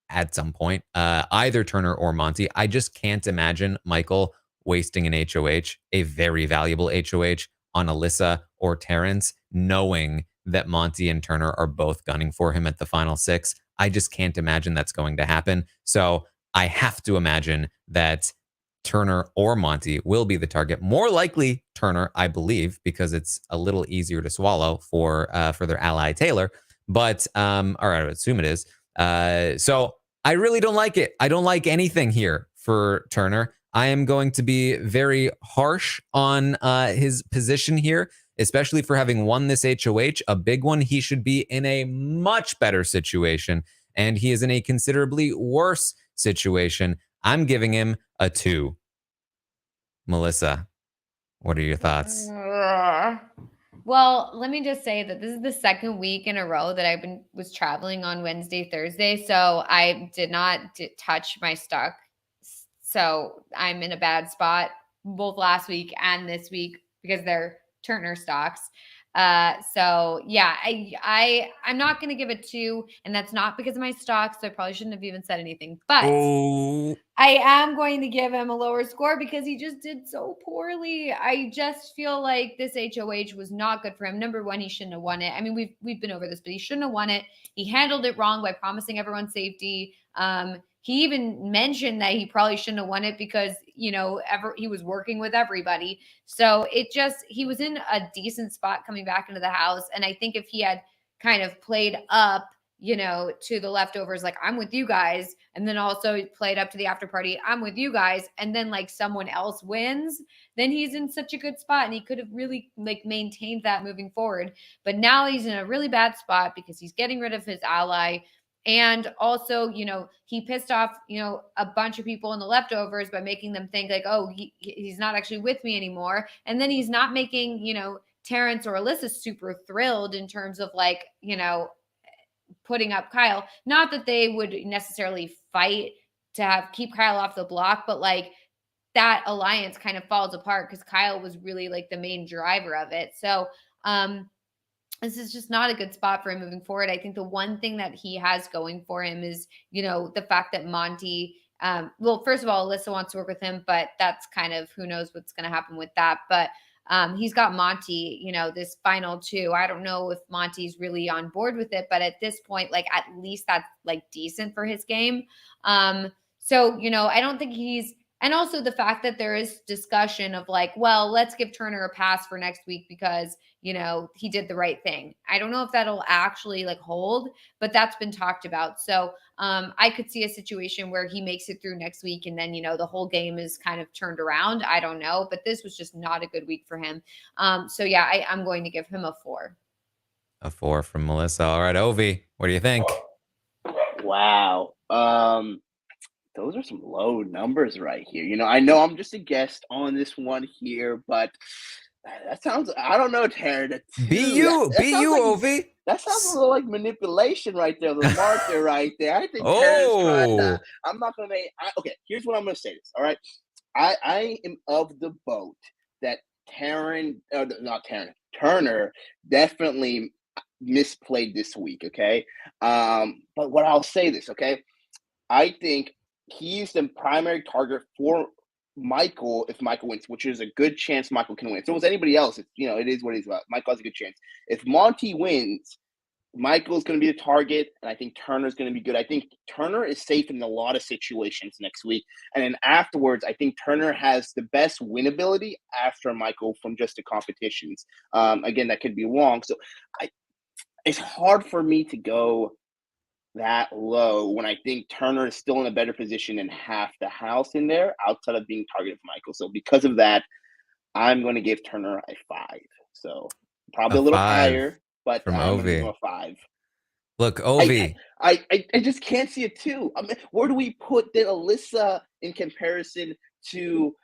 at some point, either Turner or Monty. I just can't imagine Michael wasting an HOH, a very valuable HOH, on Alyssa or Terence, knowing that Monty and Turner are both gunning for him at the final 6. I just can't imagine that's going to happen. So I have to imagine that Turner or Monty will be the target. More likely Turner, I believe, because it's a little easier to swallow for their ally Taylor. But all right, I would assume it is. So I really don't like it. I don't like anything here for Turner. I am going to be very harsh on his position here, especially for having won this HOH, a big one. He should be in a much better situation, and he is in a considerably worse situation. I'm giving him a 2. Melissa, what are your thoughts?
Well, let me just say that this is the second week in a row that was traveling on Wednesday, Thursday, so I did not touch my stock. So I'm in a bad spot both last week and this week because they're Turner stocks. So yeah, I'm not going to give it 2, and that's not because of my stocks. So I probably shouldn't have even said anything, but I am going to give him a lower score because he just did so poorly. I just feel like this HOH was not good for him. Number one, he shouldn't have won it. I mean, we've been over this, but he shouldn't have won it. He handled it wrong by promising everyone safety. He even mentioned that he probably shouldn't have won it because, he was working with everybody. So he was in a decent spot coming back into the house. And I think if he had kind of played up, to the leftovers, like, I'm with you guys. And then also played up to the after party, I'm with you guys. And then like someone else wins, then he's in such a good spot. And he could have really like maintained that moving forward. But now he's in a really bad spot because he's getting rid of his ally. And also, he pissed off, a bunch of people in the leftovers by making them think like, oh, he's not actually with me anymore. And then he's not making, Terence or Alyssa super thrilled in terms of like, putting up Kyle. Not that they would necessarily fight to keep Kyle off the block, but like that alliance kind of falls apart because Kyle was really like the main driver of it. So, this is just not a good spot for him moving forward. I think the one thing that he has going for him is, the fact that Monty, well, first of all, Alyssa wants to work with him, but that's kind of, who knows what's going to happen with that. But he's got Monty, this final 2. I don't know if Monty's really on board with it, but at this point, like, at least that's like decent for his game. So, I don't think and also the fact that there is discussion of like, well, let's give Turner a pass for next week because, he did the right thing. I don't know if that'll actually like hold, but that's been talked about. So I could see a situation where he makes it through next week and then, the whole game is kind of turned around. I don't know, but this was just not a good week for him. So yeah, I'm going to give him a 4.
A 4 from Melissa. All right, Ovi, what do you think?
Wow. Those are some low numbers right here. I know I'm just a guest on this one here, but that sounds, I don't know, Taran.
Be you, Ovi.
That sounds a little like manipulation right there, the marker right there. I think Taran's trying to, I'm not going to make, okay, here's what I'm going to say this, all right? I am of the boat that Turner definitely misplayed this week, okay? But what I'll say this, okay? I think he's the primary target for Michael if Michael wins, which is a good chance Michael can win. If it was anybody else, it is what it is about. Michael has a good chance. If Monty wins, Michael's going to be the target, and I think Turner's going to be good. I think Turner is safe in a lot of situations next week. And then afterwards, I think Turner has the best winnability after Michael from just the competitions. Again, that could be wrong. So it's hard for me to go that low when I think Turner is still in a better position than half the house in there outside of being targeted for Michael. So because of that, I'm going to give Turner a 5. So probably a little higher, but I'm going to give him a 5.
Look, Ovi.
I just can't see a 2. I mean, where do we put the Alyssa in comparison to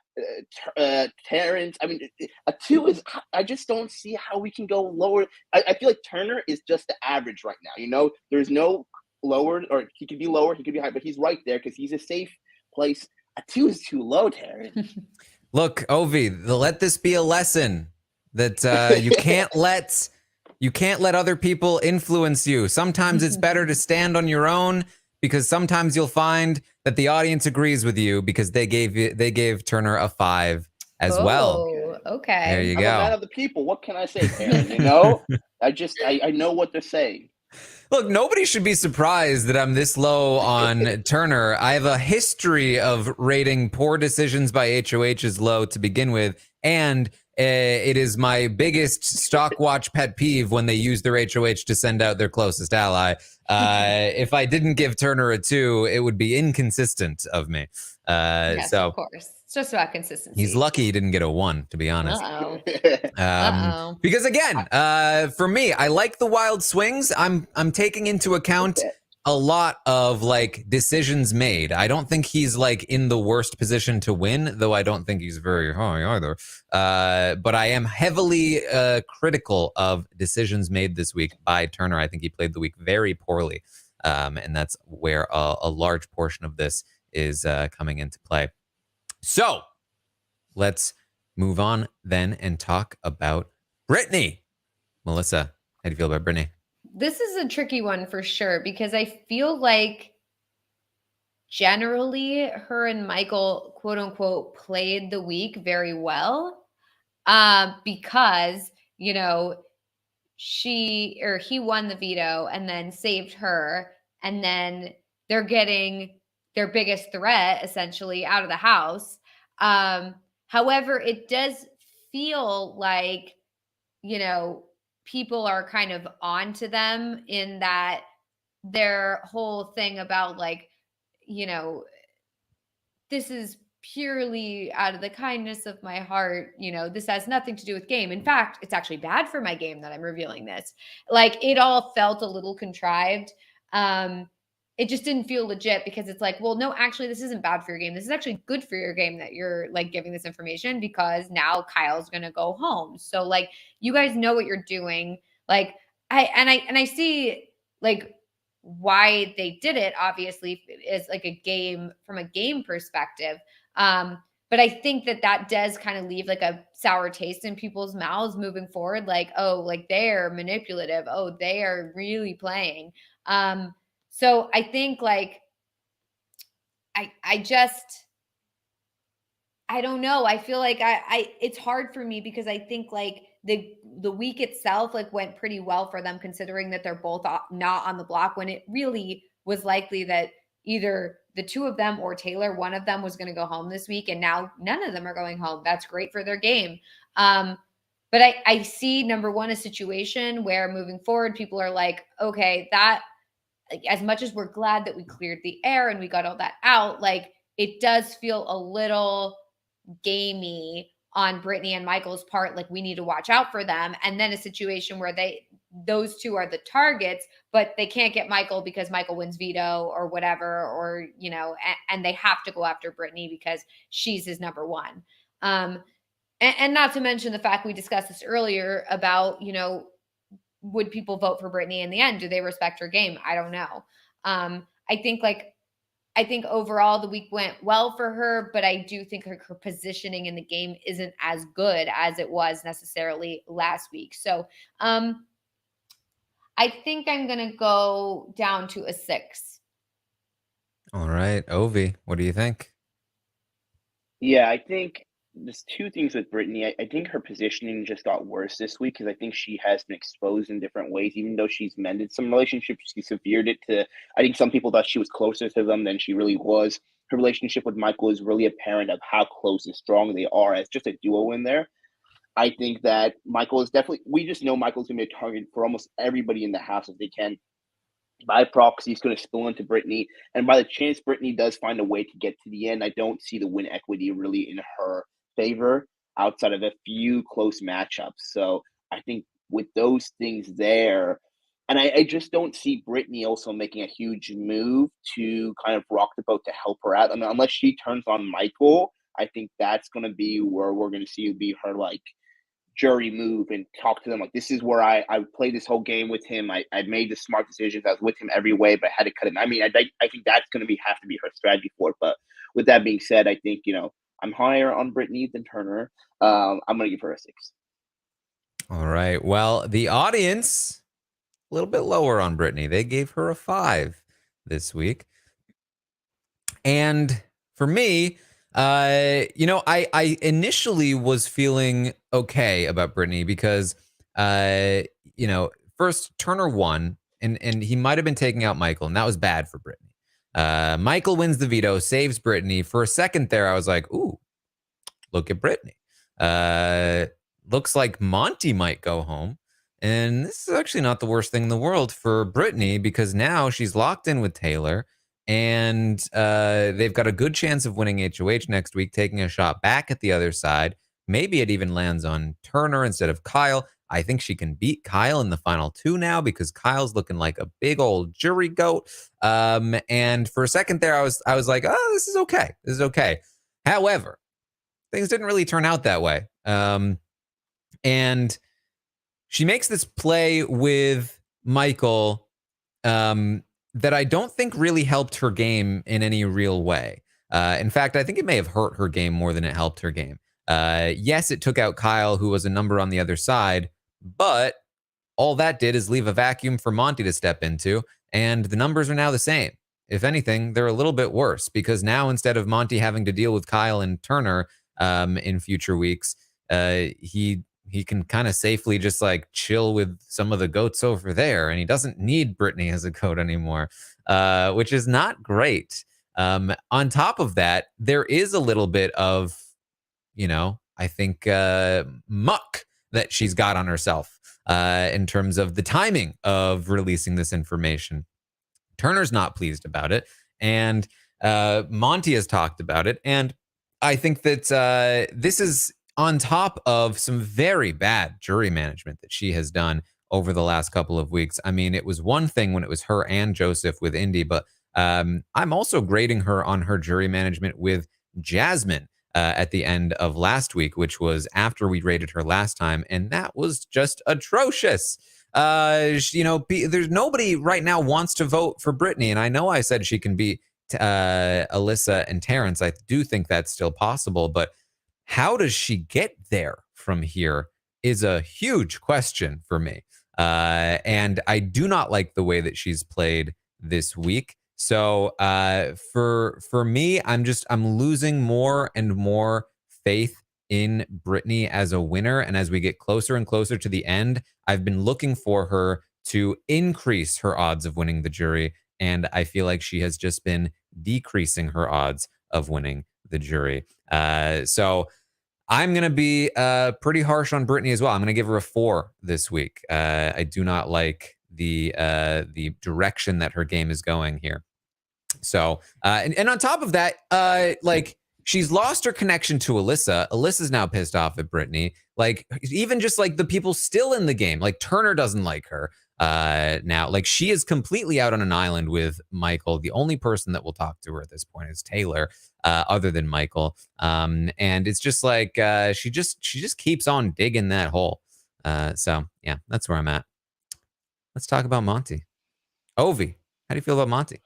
Terence? I mean, a 2 is, I just don't see how we can go lower. I feel like Turner is just the average right now. There's no lower, or he could be lower, he could be high, but he's right there because he's a safe place. A 2 is too low, Taran.
Look, Ovi, let this be a lesson that you can't let other people influence you. Sometimes it's better to stand on your own, because sometimes you'll find that the audience agrees with you because they gave Turner a 5 as well.
Okay.
There you
I'm
go.
a man of the people. What can I say, Taran? You know, I know what they're saying.
Look, nobody should be surprised that I'm this low on Turner. I have a history of rating poor decisions by HOH as low to begin with, and it is my biggest stock watch pet peeve when they use their HOH to send out their closest ally. If I didn't give Turner a 2, it would be inconsistent of me.
Yes,
So
of course. It's just about consistency.
he's lucky he didn't get a 1, to be honest.
Uh-oh.
Because again, for me, I like the wild swings. I'm taking into account a lot of like decisions made. I don't think he's like in the worst position to win, though I don't think he's very high either. But I am heavily critical of decisions made this week by Turner. I think he played the week very poorly, and that's where a large portion of this is coming into play. So let's move on then and talk about Britney. Melissa, how do you feel about Britney?
This is a tricky one for sure, because I feel like generally her and Michael, quote unquote, played the week very well, because, you know, he won the veto and then saved her, and then they're getting their biggest threat essentially out of the house. However, it does feel like, you know, people are kind of onto them in that their whole thing about like, you know, this is purely out of the kindness of my heart. You know, this has nothing to do with game. In fact, it's actually bad for my game that I'm revealing this. Like, it all felt a little contrived. It just didn't feel legit, because it's like, well, no, actually, this isn't bad for your game. This is actually good for your game that you're like giving this information, because now Kyle's going to go home. So like, you guys know what you're doing. Like, I see like why they did it, obviously, is like a game from a game perspective. But I think that does kind of leave like a sour taste in people's mouths moving forward. Like, oh, like they're manipulative. Oh, they are really playing. So I think like, I don't know. I feel like it's hard for me, because I think like the week itself like went pretty well for them, considering that they're both not on the block, when it really was likely that either the two of them or Taylor, one of them, was going to go home this week, and now none of them are going home. That's great for their game. But I see, number one, a situation where moving forward, people are like, okay, that, like, as much as we're glad that we cleared the air and we got all that out, like, it does feel a little gamey on Britney and Michael's part. Like, we need to watch out for them. And then a situation where those two are the targets, but they can't get Michael because Michael wins veto or whatever, or, you know, and they have to go after Britney because she's his number one. And not to mention the fact we discussed this earlier about, you know, would people vote for Britney in the end? Do they respect her game? I don't know. I think overall the week went well for her, but I do think her positioning in the game isn't as good as it was necessarily last week. So I think I'm going to go down to a 6.
All right. Ovi, what do you think?
Yeah, I think there's two things with Britney. I think her positioning just got worse this week, because I think she has been exposed in different ways. Even though she's mended some relationships, she severed it to, I think some people thought she was closer to them than she really was. Her relationship with Michael is really apparent of how close and strong they are as just a duo in there. I think that Michael is definitely, we just know Michael's going to be a target for almost everybody in the house if they can. By proxy, he's going to spill into Britney. And by the chance Britney does find a way to get to the end, I don't see the win equity really in her favor outside of a few close matchups. So I think with those things there, and I just don't see Britney also making a huge move to kind of rock the boat to help her out. I mean, unless she turns on Michael, I think that's going to be where we're going to see be her like jury move and talk to them like, this is where I played this whole game with him. I made the smart decisions. I was with him every way, but I had to cut it. I mean, I think that's going to have to be her strategy for it. But with that being said, I think, you know, I'm higher on Britney than Turner. I'm going to give her a 6.
All right. Well, the audience, a little bit lower on Britney. They gave her a 5 this week. And for me, I initially was feeling okay about Britney because, first Turner won, and he might have been taking out Michael, and that was bad for Britney. Michael wins the veto, saves Britney. For a second there, I was like, ooh, look at Britney. Looks like Monty might go home. And this is actually not the worst thing in the world for Britney because now she's locked in with Taylor. And they've got a good chance of winning HOH next week, taking a shot back at the other side. Maybe it even lands on Turner instead of Kyle. I think she can beat Kyle in the final 2 now because Kyle's looking like a big old jury goat. And for a second there, I was like, oh, this is okay. This is okay. However, things didn't really turn out that way. And she makes this play with Michael that I don't think really helped her game in any real way. In fact, I think it may have hurt her game more than it helped her game. Yes, it took out Kyle, who was a number on the other side, but all that did is leave a vacuum for Monty to step into, and the numbers are now the same. If anything, they're a little bit worse because now instead of Monty having to deal with Kyle and Turner in future weeks, he can kind of safely just like chill with some of the goats over there, and he doesn't need Britney as a goat anymore, which is not great. On top of that, there is a little bit of, I think muck that she's got on herself in terms of the timing of releasing this information. Turner's not pleased about it, and Monty has talked about it, and I think that this is on top of some very bad jury management that she has done over the last couple of weeks. I mean, it was one thing when it was her and Joseph with Indy, but I'm also grading her on her jury management with Jasmine at the end of last week, which was after we rated her last time, and that was just atrocious. There's nobody right now wants to vote for Britney, and I know I said she can beat Alyssa and Terence. I do think that's still possible, but how does she get there from here is a huge question for me. And I do not like the way that she's played this week. So for me, I'm losing more and more faith in Britney as a winner. And as we get closer and closer to the end, I've been looking for her to increase her odds of winning the jury. And I feel like she has just been decreasing her odds of winning the jury. So I'm going to be pretty harsh on Britney as well. I'm going to give her a 4 this week. I do not like the direction that her game is going here. So, and on top of that, she's lost her connection to Alyssa. Alyssa's now pissed off at Britney. Like, even just like the people still in the game, like Turner doesn't like her now. Like, she is completely out on an island with Michael. The only person that will talk to her at this point is Taylor, other than Michael. And it's just like she just keeps on digging that hole. So yeah, that's where I'm at. Let's talk about Monty. Ovi, how do you feel about Monty?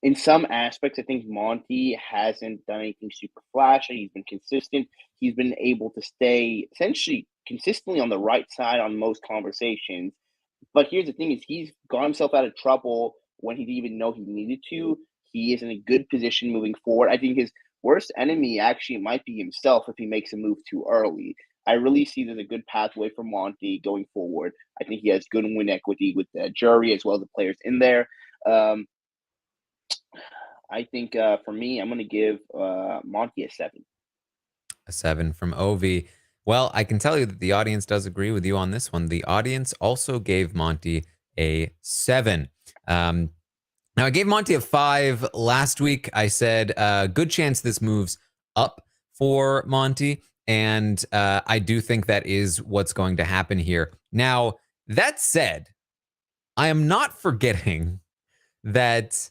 In some aspects, I think Monty hasn't done anything super flashy. He's been consistent. He's been able to stay essentially consistently on the right side on most conversations. But here's the thing is he's got himself out of trouble when he didn't even know he needed to. He is in a good position moving forward. I think his worst enemy actually might be himself if he makes a move too early. I really see there's a good pathway for Monty going forward. I think he has good win equity with the jury as well as the players in there. I think for me, I'm going to give Monty a 7.
A 7 from Ovi. Well, I can tell you that the audience does agree with you on this one. The audience also gave Monty a 7. Now, I gave Monty a 5 last week. I said, good chance this moves up for Monty. And I do think that is what's going to happen here. Now, that said, I am not forgetting that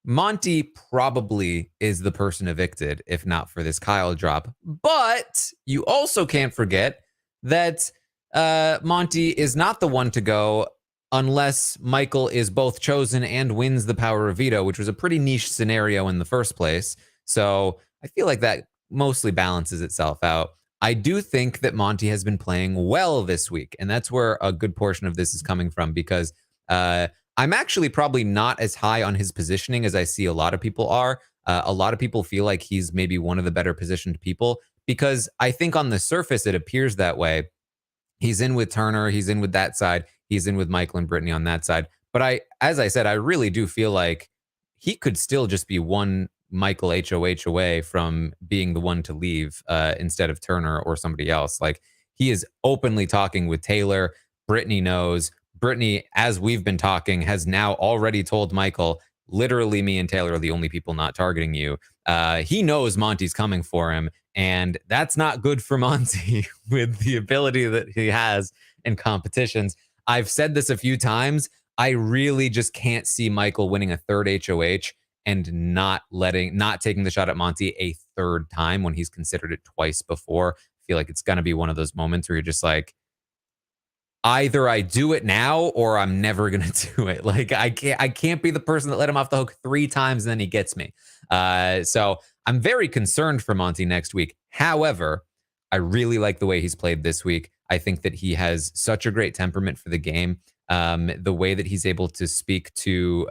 Monty probably is the person evicted, if not for this Kyle drop. But you also can't forget that Monty is not the one to go unless Michael is both chosen and wins the power of veto, which was a pretty niche scenario in the first place. So I feel like that mostly balances itself out. I do think that Monty has been playing well this week, and that's where a good portion of this is coming from, because I'm actually probably not as high on his positioning as I see a lot of people are. A lot of people feel like he's maybe one of the better positioned people, because I think on the surface it appears that way. He's in with Turner, he's in with that side, he's in with Michael and Britney on that side. But as I said, I really do feel like he could still just be one Michael HOH away from being the one to leave instead of Turner or somebody else. Like, he is openly talking with Taylor. Britney knows. Britney, as we've been talking, has now already told Michael, literally, me and Taylor are the only people not targeting you. He knows Monty's coming for him, and that's not good for Monty with the ability that he has in competitions. I've said this a few times. I really just can't see Michael winning a third HOH and not taking the shot at Monty a third time when he's considered it twice before. I feel like it's going to be one of those moments where you're just like, either I do it now or I'm never going to do it. Like, I can't be the person that let him off the hook 3 times and then he gets me. So I'm very concerned for Monty next week. However, I really like the way he's played this week. I think that he has such a great temperament for the game. The way that he's able to speak to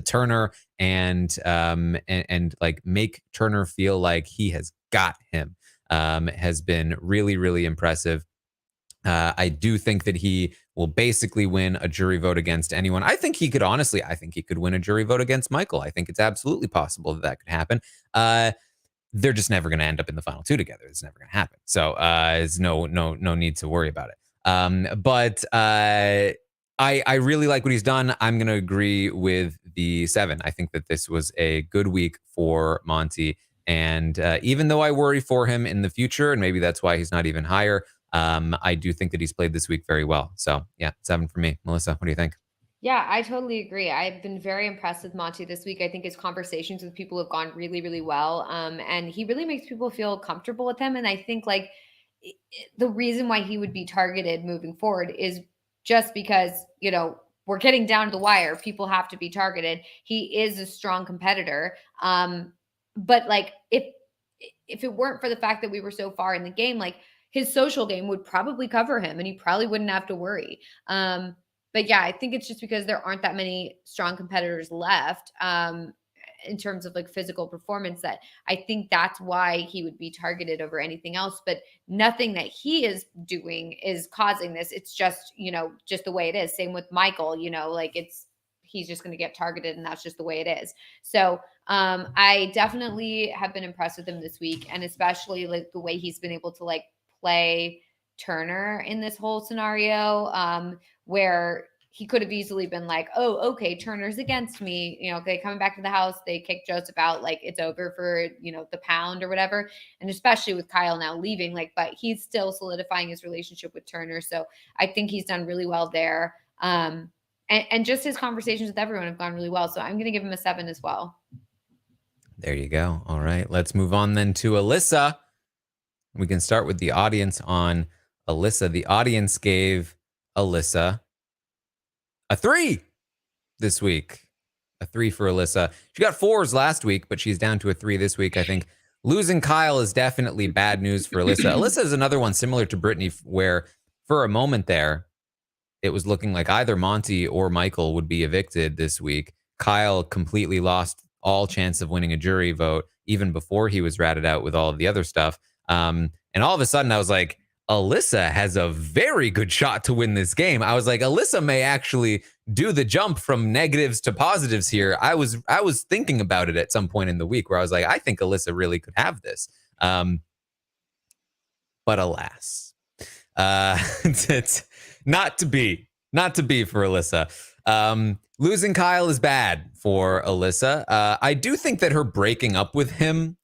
Turner and like make Turner feel like he has got him has been really, really impressive. I do think that he will basically win a jury vote against anyone. I think he could win a jury vote against Michael. I think it's absolutely possible that could happen. They're just never going to end up in the final 2 together. It's never going to happen. So there's no need to worry about it. But I really like what he's done. I'm going to agree with the 7. I think that this was a good week for Monty. And even though I worry for him in the future, and maybe that's why he's not even higher, I do think that he's played this week very well. So yeah, 7 for me. Melissa, what do you think?
Yeah, I totally agree. I've been very impressed with Monty this week. I think his conversations with people have gone really, really well. And he really makes people feel comfortable with him. And I think like the reason why he would be targeted moving forward is just because, you know, we're getting down to the wire. People have to be targeted. He is a strong competitor. But like if it weren't for the fact that we were so far in the game, like his social game would probably cover him and he probably wouldn't have to worry. But yeah, I think it's just because there aren't that many strong competitors left in terms of like physical performance, that I think that's why he would be targeted over anything else. But nothing that he is doing is causing this. It's just, you know, just the way it is. Same with Michael, you know, like he's just going to get targeted and that's just the way it is. So I definitely have been impressed with him this week, and especially like the way he's been able to like play Turner in this whole scenario, where he could have easily been like, oh, okay, Turner's against me. You know, they coming back to the house, they kick Joseph out, like it's over for, you know, the pound or whatever. And especially with Kyle now leaving, like, but he's still solidifying his relationship with Turner. So I think he's done really well there. And just his conversations with everyone have gone really well. So I'm going to give him a 7 as well.
There you go. All right, let's move on then to Alyssa. We can start with the audience on Alyssa. The audience gave Alyssa a 3 this week. A 3 for Alyssa. She got 4s last week, but she's down to a 3 this week. I think losing Kyle is definitely bad news for Alyssa. Alyssa is another one similar to Britney, where for a moment there, it was looking like either Monty or Michael would be evicted this week. Kyle completely lost all chance of winning a jury vote even before he was ratted out with all of the other stuff. And all of a sudden I was like, Alyssa has a very good shot to win this game. I was like, Alyssa may actually do the jump from negatives to positives here. I was thinking about it at some point in the week where I was like, I think Alyssa really could have this. But alas, it's not to be for Alyssa. Losing Kyle is bad for Alyssa. I do think that her breaking up with him,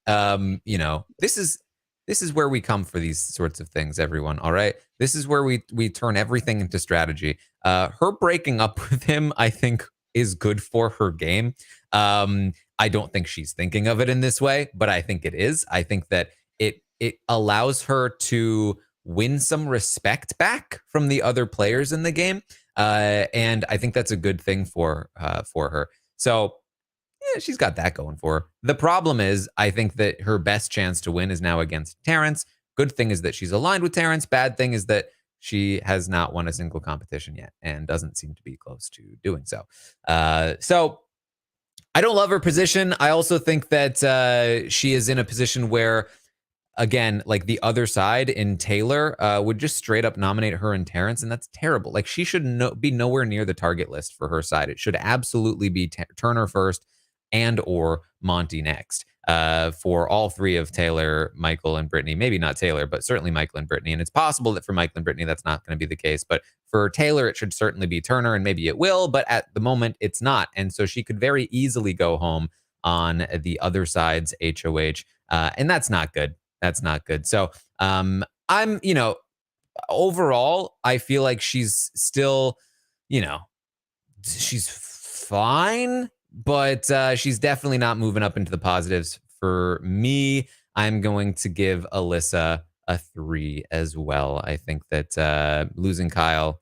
you know, this is where we come for these sorts of things, everyone. All right. This is where we turn everything into strategy. Her breaking up with him, I think, is good for her game. I don't think she's thinking of it in this way, but I think it is. I think that it allows her to win some respect back from the other players in the game. And I think that's a good thing for her. So yeah, she's got that going for her. The problem is, I think that her best chance to win is now against Terence. Good thing is that she's aligned with Terence. Bad thing is that she has not won a single competition yet and doesn't seem to be close to doing so. So I don't love her position. I also think that she is in a position where, again, like the other side in Taylor would just straight up nominate her and Terence, and that's terrible. Like she should be nowhere near the target list for her side. It should absolutely be Turner first and or Monty next for all three of Taylor, Michael, and Britney. Maybe not Taylor, but certainly Michael and Britney. And it's possible that for Michael and Britney, that's not going to be the case. But for Taylor, it should certainly be Turner, and maybe it will. But at the moment, it's not. And so she could very easily go home on the other side's HOH. And that's not good. That's not good. So I'm, overall, I feel like she's still, she's fine, but she's definitely not moving up into the positives. For me, I'm going to give Alyssa a 3 as well. I think that losing Kyle,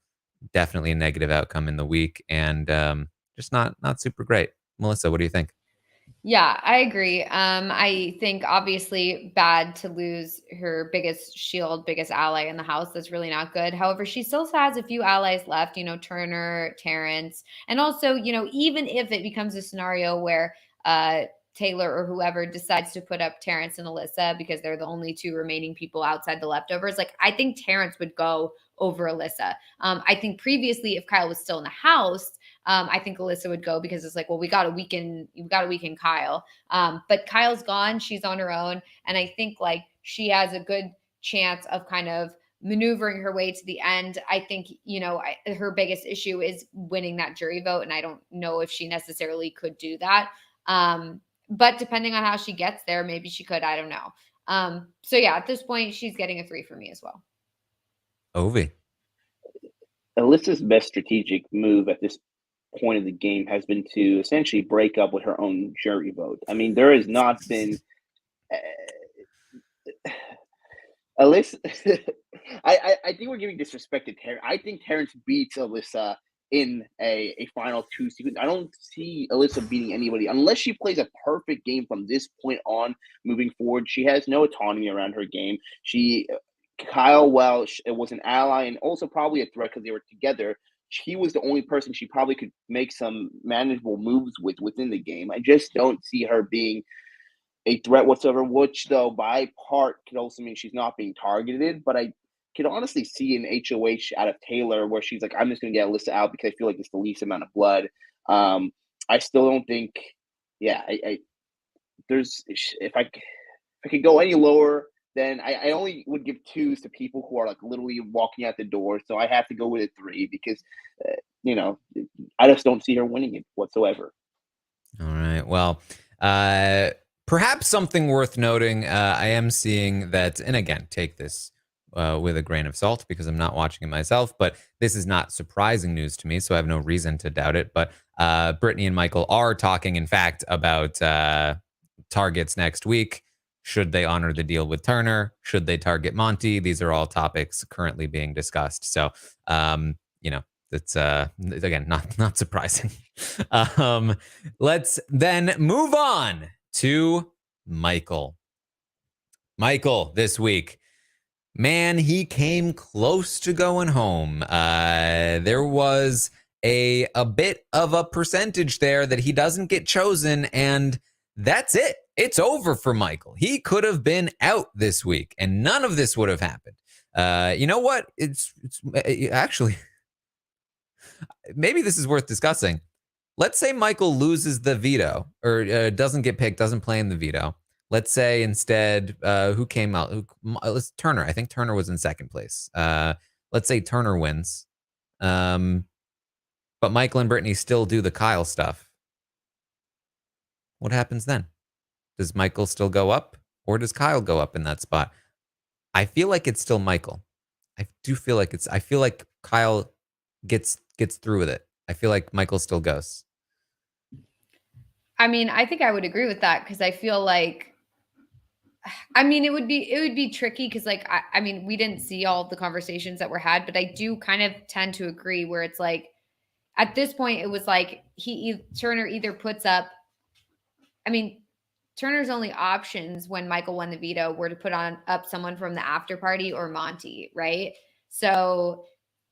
definitely a negative outcome in the week, and just not super great. Melissa, what do you think?
Yeah, I agree. I think obviously bad to lose her biggest shield, biggest ally in the house. That's really not good. However, she still has a few allies left, Turner, Terence. And also, even if it becomes a scenario where Taylor or whoever decides to put up Terence and Alyssa because they're the only two remaining people outside the leftovers, like I think Terence would go over Alyssa. I think previously if Kyle was still in the house, I think Alyssa would go because it's like, well, we got to weaken Kyle. But Kyle's gone. She's on her own. And I think like she has a good chance of kind of maneuvering her way to the end. I think, her biggest issue is winning that jury vote. And I don't know if she necessarily could do that. But depending on how she gets there, maybe she could. I don't know. So yeah, at this point, she's getting a 3 for me as well.
Ovi.
Alyssa's best strategic move at this point of the game has been to essentially break up with her own jury vote. I mean, there has not been Alyssa. I think we're giving disrespect to Terence. I think Terence beats Alyssa in a final 2 sequence. I don't see Alyssa beating anybody unless she plays a perfect game from this point on moving forward. She has no autonomy around her game. Kyle, well, it was an ally and also probably a threat because they were together. He was the only person she probably could make some manageable moves within the game. I just don't see her being a threat whatsoever, which though by part could also mean she's not being targeted. But I could honestly see an HOH out of Taylor where she's like, I'm just going to get Alyssa out because I feel like it's the least amount of blood. I still don't think, if I could go any lower, then I only would give 2s to people who are like literally walking out the door. So I have to go with a 3 because, I just don't see her winning it whatsoever.
All right. Well, perhaps something worth noting. I am seeing that, and again, take this with a grain of salt because I'm not watching it myself, but this is not surprising news to me, so I have no reason to doubt it. But Britney and Michael are talking, in fact, about targets next week. Should they honor the deal with Turner? Should they target Monty? These are all topics currently being discussed. So, it's again not surprising. Let's then move on to Michael. Michael this week, man, he came close to going home. There was a bit of a percentage there that he doesn't get chosen, and that's it. It's over for Michael. He could have been out this week, and none of this would have happened. You know what? It's actually, maybe this is worth discussing. Let's say Michael loses the veto or doesn't get picked, doesn't play in the veto. Let's say instead, who came out? Turner. I think Turner was in second place. Let's say Turner wins. But Michael and Britney still do the Kyle stuff. What happens then? Does Michael still go up or does Kyle go up in that spot? I feel like it's still Michael. I feel like Kyle gets through with it. I feel like Michael still goes.
I mean, I think I would agree with that because I feel like, it would be tricky because like, we didn't see all the conversations that were had, but I do kind of tend to agree where it's like, at this point, it was like Turner either puts up, Turner's only options when Michael won the veto were to put up someone from the after party or Monty, right? So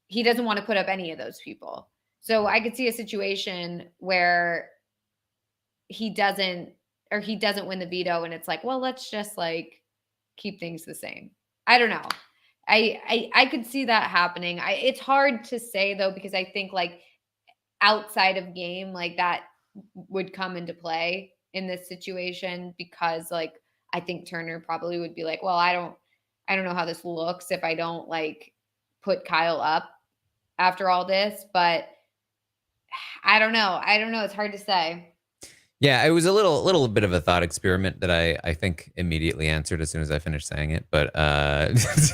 he doesn't want to put up any of those people. So I could see a situation where he doesn't win the veto, and it's like, well, let's just like keep things the same. I don't know. I could see that happening. It's hard to say though, because I think like outside of game, like that would come into play in this situation, because like I think Turner probably would be like, well, I don't know how this looks if I don't like put Kyle up after all this, but I don't know. It's hard to say.
Yeah, it was a little bit of a thought experiment that I think immediately answered as soon as I finished saying it. But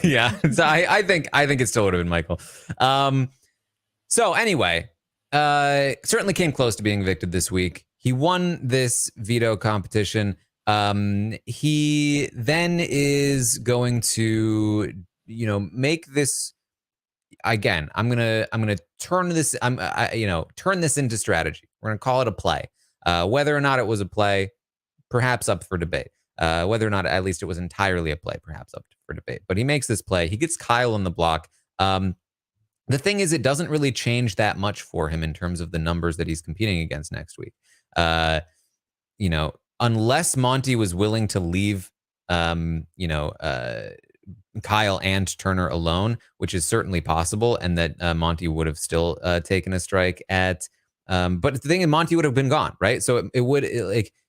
yeah, so I think it still would have been Michael. So anyway, certainly came close to being evicted this week. He won this veto competition. He then is going to, make this again. I'm gonna turn this. Turn this into strategy. We're gonna call it a play. Whether or not it was a play, perhaps up for debate. Whether or not at least it was entirely a play, perhaps up for debate. But he makes this play. He gets Kyle on the block. The thing is, it doesn't really change that much for him in terms of the numbers that he's competing against next week. Unless Monty was willing to leave, Kyle and Turner alone, which is certainly possible, and that Monty would have still taken a strike at. But the thing is, Monty would have been gone, right? So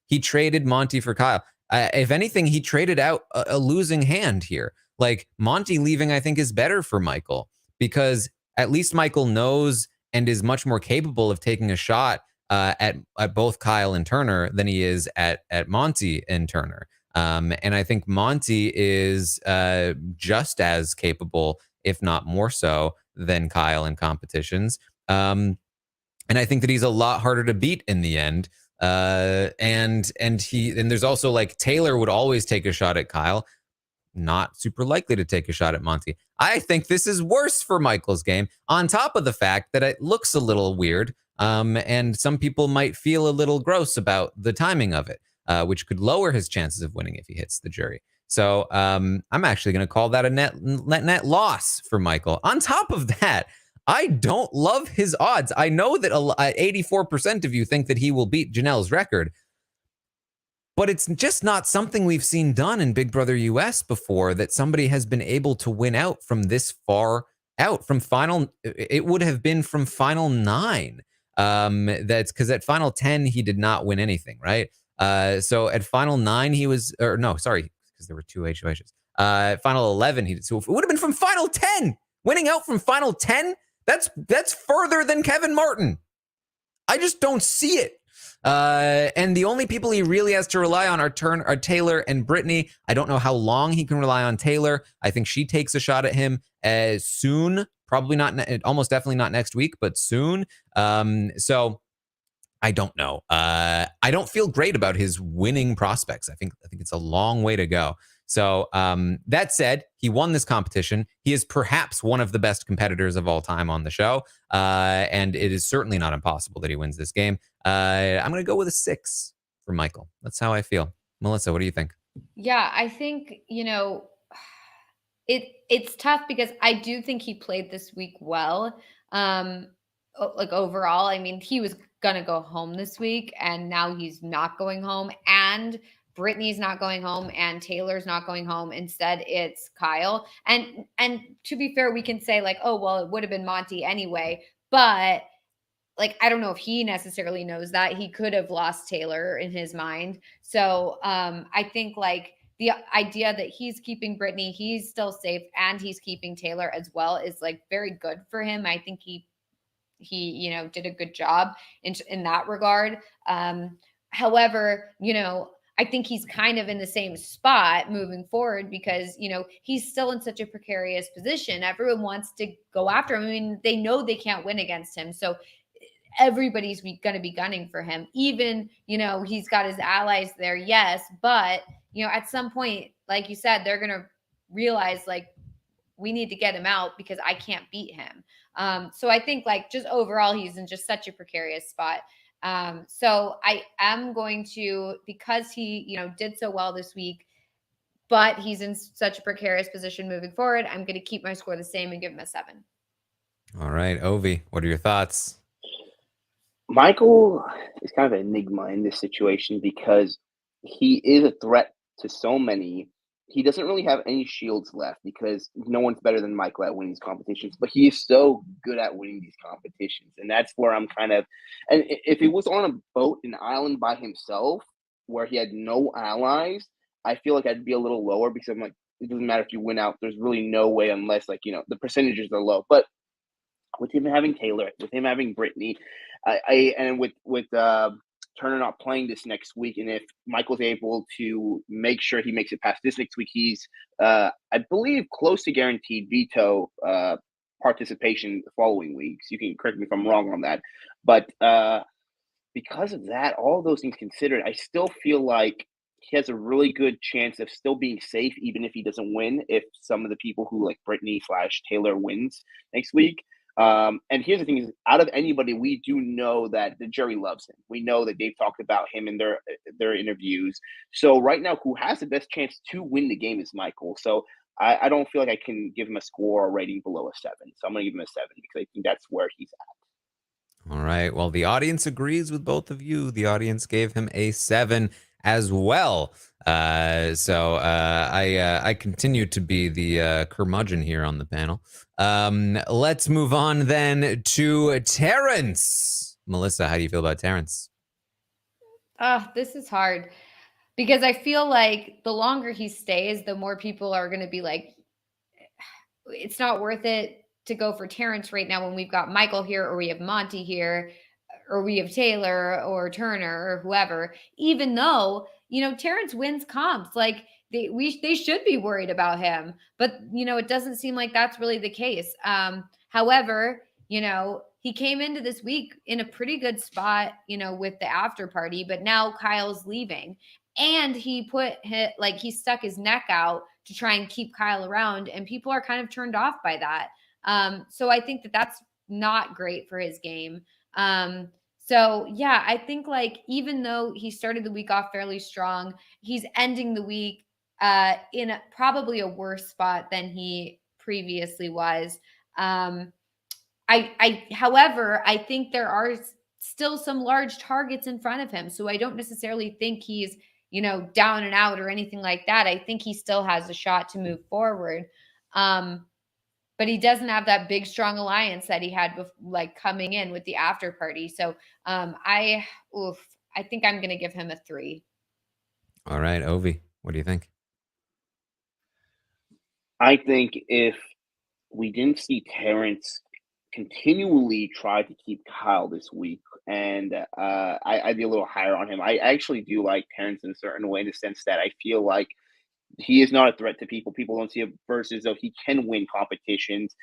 he traded Monty for Kyle. If anything, he traded out a losing hand here. Like Monty leaving, I think, is better for Michael, because at least Michael knows and is much more capable of taking a shot at both Kyle and Turner than he is at Monty and Turner. And I think Monty is just as capable, if not more so, than Kyle in competitions. And I think that he's a lot harder to beat in the end. And there's also like Taylor would always take a shot at Kyle, not super likely to take a shot at Monty. I think this is worse for Michael's game, on top of the fact that it looks a little weird. And some people might feel a little gross about the timing of it, which could lower his chances of winning if he hits the jury. So I'm actually going to call that a net loss for Michael. On top of that, I don't love his odds. I know that 84% of you think that he will beat Janelle's record, but it's just not something we've seen done in Big Brother US before, that somebody has been able to win out from this far out from final. It would have been from final 9. That's because at final 10, he did not win anything, right? So at final 9, he was, or no, sorry, because there were 2 HOHs. Final 11, he did. So it would have been from final 10, winning out from final 10. That's further than Kevin Martin. I just don't see it. And the only people he really has to rely on are Taylor and Britney. I don't know how long he can rely on Taylor. I think she takes a shot at him soon. Probably not, almost definitely not next week, but soon. So I don't know. I don't feel great about his winning prospects. I think it's a long way to go. So that said, he won this competition. He is perhaps one of the best competitors of all time on the show. And it is certainly not impossible that he wins this game. I'm going to go with a 6 for Michael. That's how I feel. Melissa, what do you think?
Yeah, I think, it's tough because I do think he played this week well. Like overall, I mean, he was going to go home this week, and now he's not going home, and Britney's not going home, and Taylor's not going home. Instead, it's Kyle. And to be fair, we can say like, oh, well, it would have been Monty anyway. But like, I don't know if he necessarily knows that. He could have lost Taylor in his mind. So I think like the idea that he's keeping Britney, he's still safe, and he's keeping Taylor as well is like very good for him. I think he did a good job in that regard. However, I think he's kind of in the same spot moving forward because, he's still in such a precarious position. Everyone wants to go after him. I mean, they know they can't win against him. So everybody's going to be gunning for him. Even, he's got his allies there. Yes. But, at some point, like you said, they're going to realize like, we need to get him out because I can't beat him. So I think like just overall, he's in just such a precarious spot. So I am going to, because he, did so well this week, but he's in such a precarious position moving forward, I'm going to keep my score the same and give him a 7.
All right, Ovi, what are your thoughts?
Michael is kind of an enigma in this situation because he is a threat to so many. He doesn't really have any shields left because no one's better than Michael at winning these competitions, but he is so good at winning these competitions. And that's where I'm kind of, and if he was on a boat, an island by himself, where he had no allies, I feel like I'd be a little lower because I'm like, it doesn't matter if you win out. There's really no way unless the percentages are low. But with him having Taylor, with him having Britney, and with Turner not playing this next week, and if Michael's able to make sure he makes it past this next week, he's I believe close to guaranteed veto participation the following weeks. You can correct me if I'm wrong on that, but because of that, all those things considered, I still feel like he has a really good chance of still being safe, even if he doesn't win. If some of the people who like Britney/Taylor wins next week. And here's the thing: is out of anybody, we do know that the jury loves him. We know that they've talked about him in their interviews. So right now, who has the best chance to win the game is Michael. So I don't feel like I can give him a score or rating below a 7. So I'm going to give him a 7 because I think that's where he's at.
All right. Well, the audience agrees with both of you. The audience gave him a 7 as well. So I continue to be the curmudgeon here on the panel. Let's move on then to Terence. Melissa, how do you feel about Terence?
This is hard because I feel like the longer he stays, the more people are going to be like, it's not worth it to go for Terence right now when we've got Michael here, or we have Monty here, or we have Taylor or Turner or whoever, even though, Terence wins comps. Like they should be worried about him, but it doesn't seem like that's really the case. However, he came into this week in a pretty good spot, with the after party, but now Kyle's leaving and he stuck his neck out to try and keep Kyle around, and people are kind of turned off by that. So I think that that's not great for his game. So yeah, I think even though he started the week off fairly strong, he's ending the week in probably a worse spot than he previously was. However, I think there are still some large targets in front of him. So I don't necessarily think he's, down and out or anything like that. I think he still has a shot to move forward. But he doesn't have that big, strong alliance that he had coming in with the after party. So I think I'm going to give him a 3.
All right, Ovi, what do you think?
I think if we didn't see Terence continually try to keep Kyle this week, and I'd be a little higher on him. I actually do like Terence in a certain way, in the sense that I feel like he is not a threat to people. People don't see it versus though he can win competitions.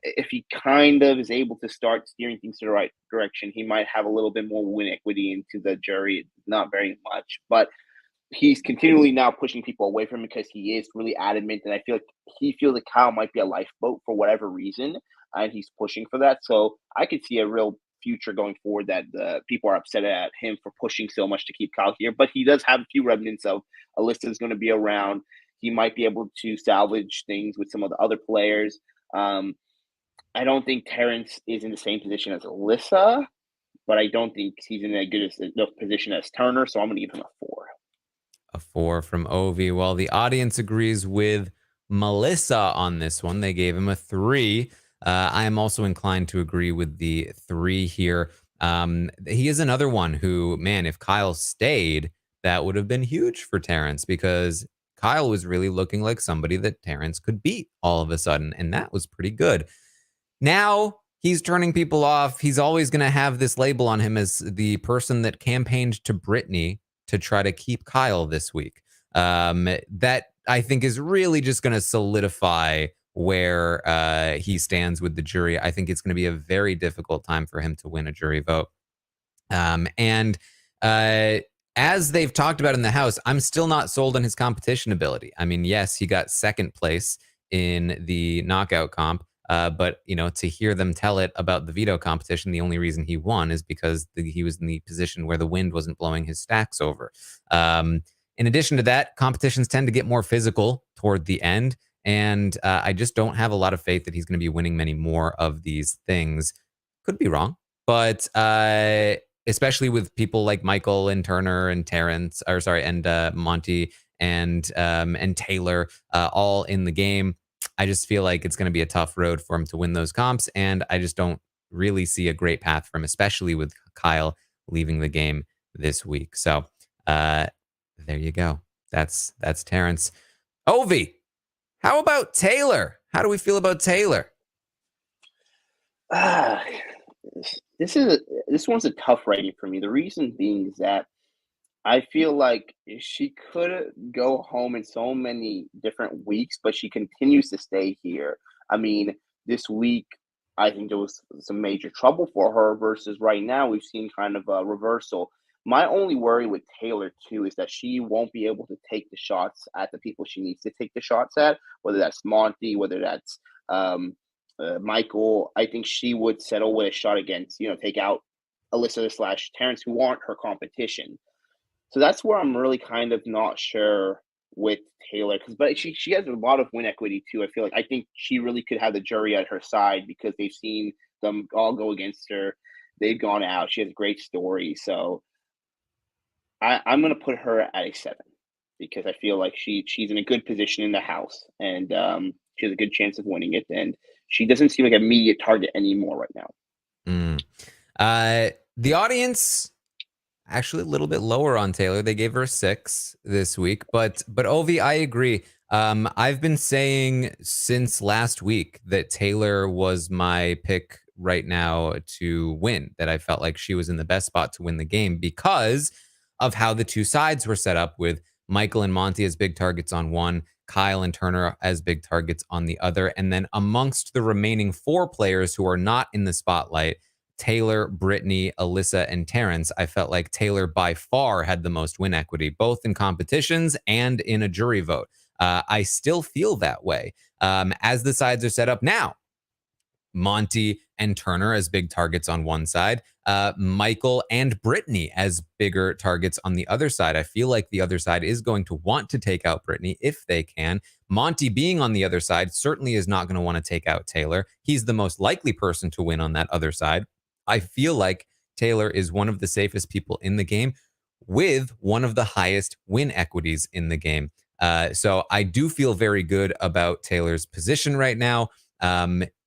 If he kind of is able to start steering things to the right direction, he might have a little bit more win equity into the jury. Not very much, but he's continually now pushing people away from him because he is really adamant, and I feel like he feels like Kyle might be a lifeboat for whatever reason, and he's pushing for that. So I could see a real future going forward that people are upset at him for pushing so much to keep Kyle here, but he does have a few remnants of Alyssa is going to be around. He might be able to salvage things with some of the other players. I don't think Terence is in the same position as Alyssa, but I don't think he's in a good enough position as Turner, so I'm going to give him a 4.
A 4 from Ovi. Well, the audience agrees with Melissa on this one. They gave him a 3. I am also inclined to agree with the 3 here. He is another one who, man, if Kyle stayed, that would have been huge for Terence, because Kyle was really looking like somebody that Terence could beat all of a sudden, and that was pretty good. Now he's turning people off. He's always going to have this label on him as the person that campaigned to Britney to try to keep Kyle this week. That I think is really just going to solidify where he stands with the jury. I think it's going to be a very difficult time for him to win a jury vote. And as they've talked about in the House, I'm still not sold on his competition ability. I mean, yes, he got second place in the knockout comp, But, to hear them tell it about the veto competition, the only reason he won is because he was in the position where the wind wasn't blowing his stacks over. In addition to that, competitions tend to get more physical toward the end. And I just don't have a lot of faith that he's going to be winning many more of these things. Could be wrong. But especially with people like Michael and Turner and Terence, and Monty and Taylor all in the game, I just feel like it's going to be a tough road for him to win those comps. And I just don't really see a great path for him, especially with Kyle leaving the game this week. So there you go. That's Terence. Ovi, how about Taylor? How do we feel about Taylor?
This one's a tough rating for me. The reason being is that I feel like she could go home in so many different weeks, but she continues to stay here. I mean, this week, I think there was some major trouble for her versus right now, we've seen kind of a reversal. My only worry with Taylor, too, is that she won't be able to take the shots at the people she needs to take the shots at, whether that's Monty, whether that's Michael. I think she would settle with a shot against, take out Alyssa / Terence, who aren't her competition. So that's where I'm really kind of not sure with Taylor, but she has a lot of win equity too. I think she really could have the jury at her side because they've seen them all go against her. They've gone out. She has a great story. So I'm going to put her at a 7 because I feel like she's in a good position in the house and she has a good chance of winning it. And she doesn't seem like an immediate target anymore right
now. The audience actually a little bit lower on Taylor. They gave her a 6 this week, but Ovi, I agree. I've been saying since last week that Taylor was my pick right now to win, that I felt like she was in the best spot to win the game because of how the two sides were set up, with Michael and Monty as big targets on one, Kyle and Turner as big targets on the other. And then amongst the remaining 4 players who are not in the spotlight, Taylor, Britney, Alyssa, and Terence, I felt like Taylor by far had the most win equity, both in competitions and in a jury vote. I still feel that way. As the sides are set up now, Monty and Turner as big targets on one side, Michael and Britney as bigger targets on the other side. I feel like the other side is going to want to take out Britney if they can. Monty being on the other side certainly is not going to want to take out Taylor. He's the most likely person to win on that other side. I feel like Taylor is one of the safest people in the game with one of the highest win equities in the game. So I do feel very good about Taylor's position right now.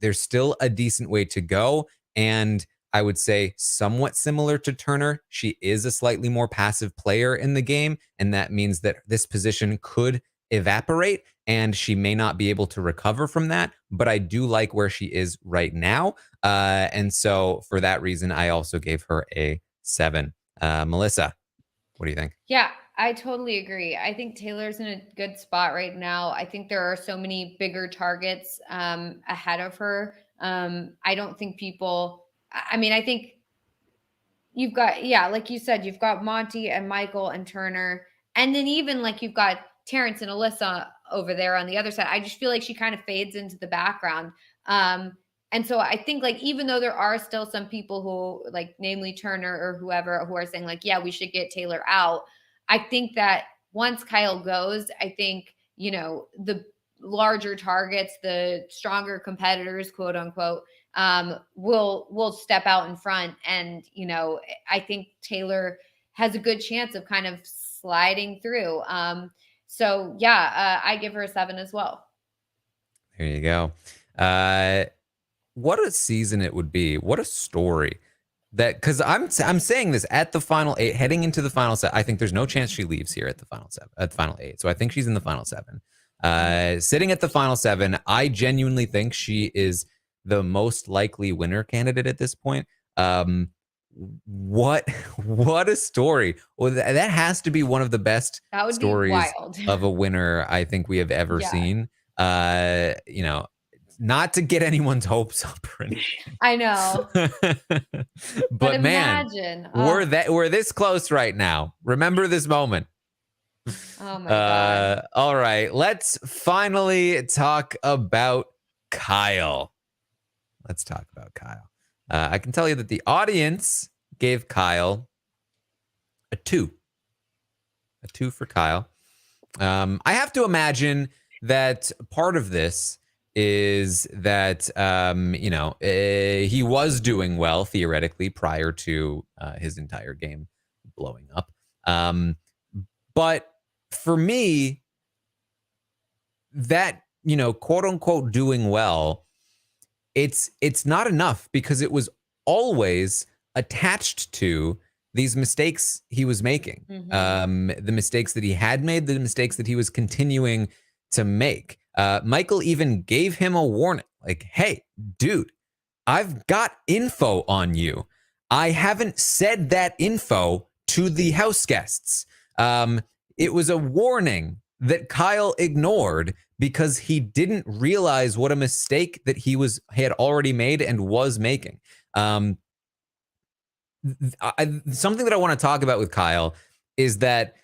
There's still a decent way to go. And I would say somewhat similar to Turner, she is a slightly more passive player in the game. And that means that this position could evaporate and she may not be able to recover from that. But I do like where she is right now. And so for that reason, I also gave her a 7. Melissa, what do you think?
Yeah, I totally agree. I think Taylor's in a good spot right now. I think there are so many bigger targets ahead of her. I don't think I think you've got, like you said, you've got Monty and Michael and Turner. And then even like you've got Terence and Alyssa over there on the other side. I just feel like she kind of fades into the background. And so I think like, even though there are still some people who like, namely Turner or whoever, who are saying like, yeah, we should get Taylor out. I think that once Kyle goes, I think, the larger targets, the stronger competitors, quote unquote, will step out in front. And, I think Taylor has a good chance of kind of sliding through. So yeah, I give her a 7 as well.
There you go. What a season it would be. What a story. That, because I'm saying this at the final 8, heading into the final 7. I think there's no chance she leaves here at the final 7, at the final 8. So I think she's in the final 7. Sitting at the final 7, I genuinely think she is the most likely winner candidate at this point. What a story. Well, that has to be one of the best stories of a winner I think we have ever seen. Not to get anyone's hopes up or anything.
I know.
but man,
imagine.
We're this close right now. Remember this moment.
Oh my God.
All right, let's finally talk about Kyle. Let's talk about Kyle. I can tell you that the audience gave Kyle a 2. A 2 for Kyle. I have to imagine that part of this is that, he was doing well theoretically prior to his entire game blowing up. But for me, that, quote unquote, doing well, it's not enough because it was always attached to these mistakes he was making, the mistakes that he had made, the mistakes that he was continuing to make. Michael even gave him a warning, like, hey, dude, I've got info on you. I haven't said that info to the house guests. It was a warning that Kyle ignored because he didn't realize what a mistake that he had already made and was making. Something that I want to talk about with Kyle is that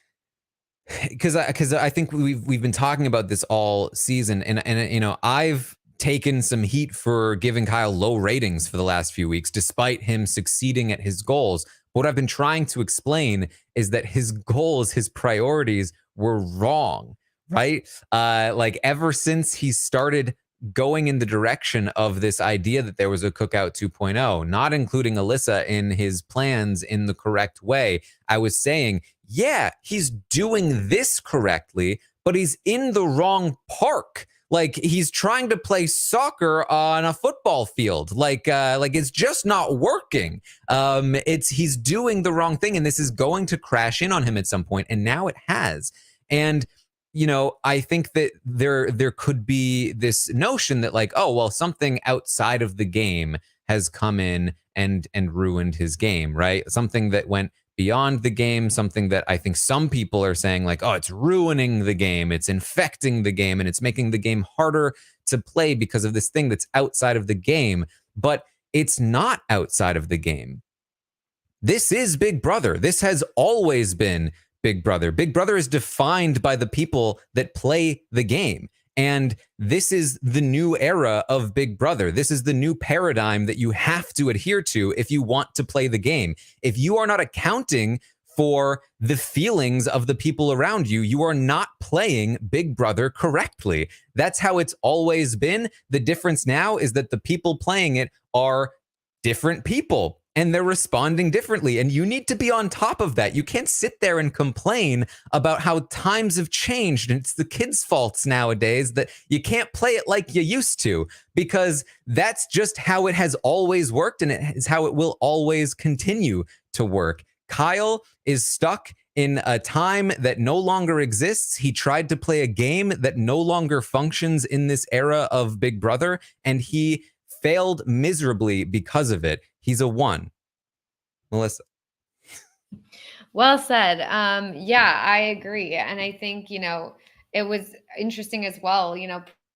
because I think we've been talking about this all season, and I've taken some heat for giving Kyle low ratings for the last few weeks, despite him succeeding at his goals. What I've been trying to explain is that his goals, his priorities were wrong, right? Like ever since he started going in the direction of this idea that there was a Cookout 2.0, not including Alyssa in his plans in the correct way, I was saying, yeah, he's doing this correctly, but he's in the wrong park. Like he's trying to play soccer on a football field. Like it's just not working. He's doing the wrong thing, and this is going to crash in on him at some point, and now it has. And I think that there could be this notion that like, oh, well, something outside of the game has come in and ruined his game, right? Something that went beyond the game, something that I think some people are saying like, oh, it's ruining the game, it's infecting the game, and it's making the game harder to play because of this thing that's outside of the game. But it's not outside of the game. This is Big Brother. This has always been Big Brother. Big Brother is defined by the people that play the game. And this is the new era of Big Brother. This is the new paradigm that you have to adhere to if you want to play the game. If you are not accounting for the feelings of the people around you, you are not playing Big Brother correctly. That's how it's always been. The difference now is that the people playing it are different people. And they're responding differently. And you need to be on top of that. You can't sit there and complain about how times have changed and it's the kids' faults nowadays that you can't play it like you used to, because that's just how it has always worked, and it is how it will always continue to work. Kyle is stuck in a time that no longer exists. He tried to play a game that no longer functions in this era of Big Brother, and he failed miserably because of it. He's a 1. Melissa.
Well said. Yeah, I agree. And I think, it was interesting as well.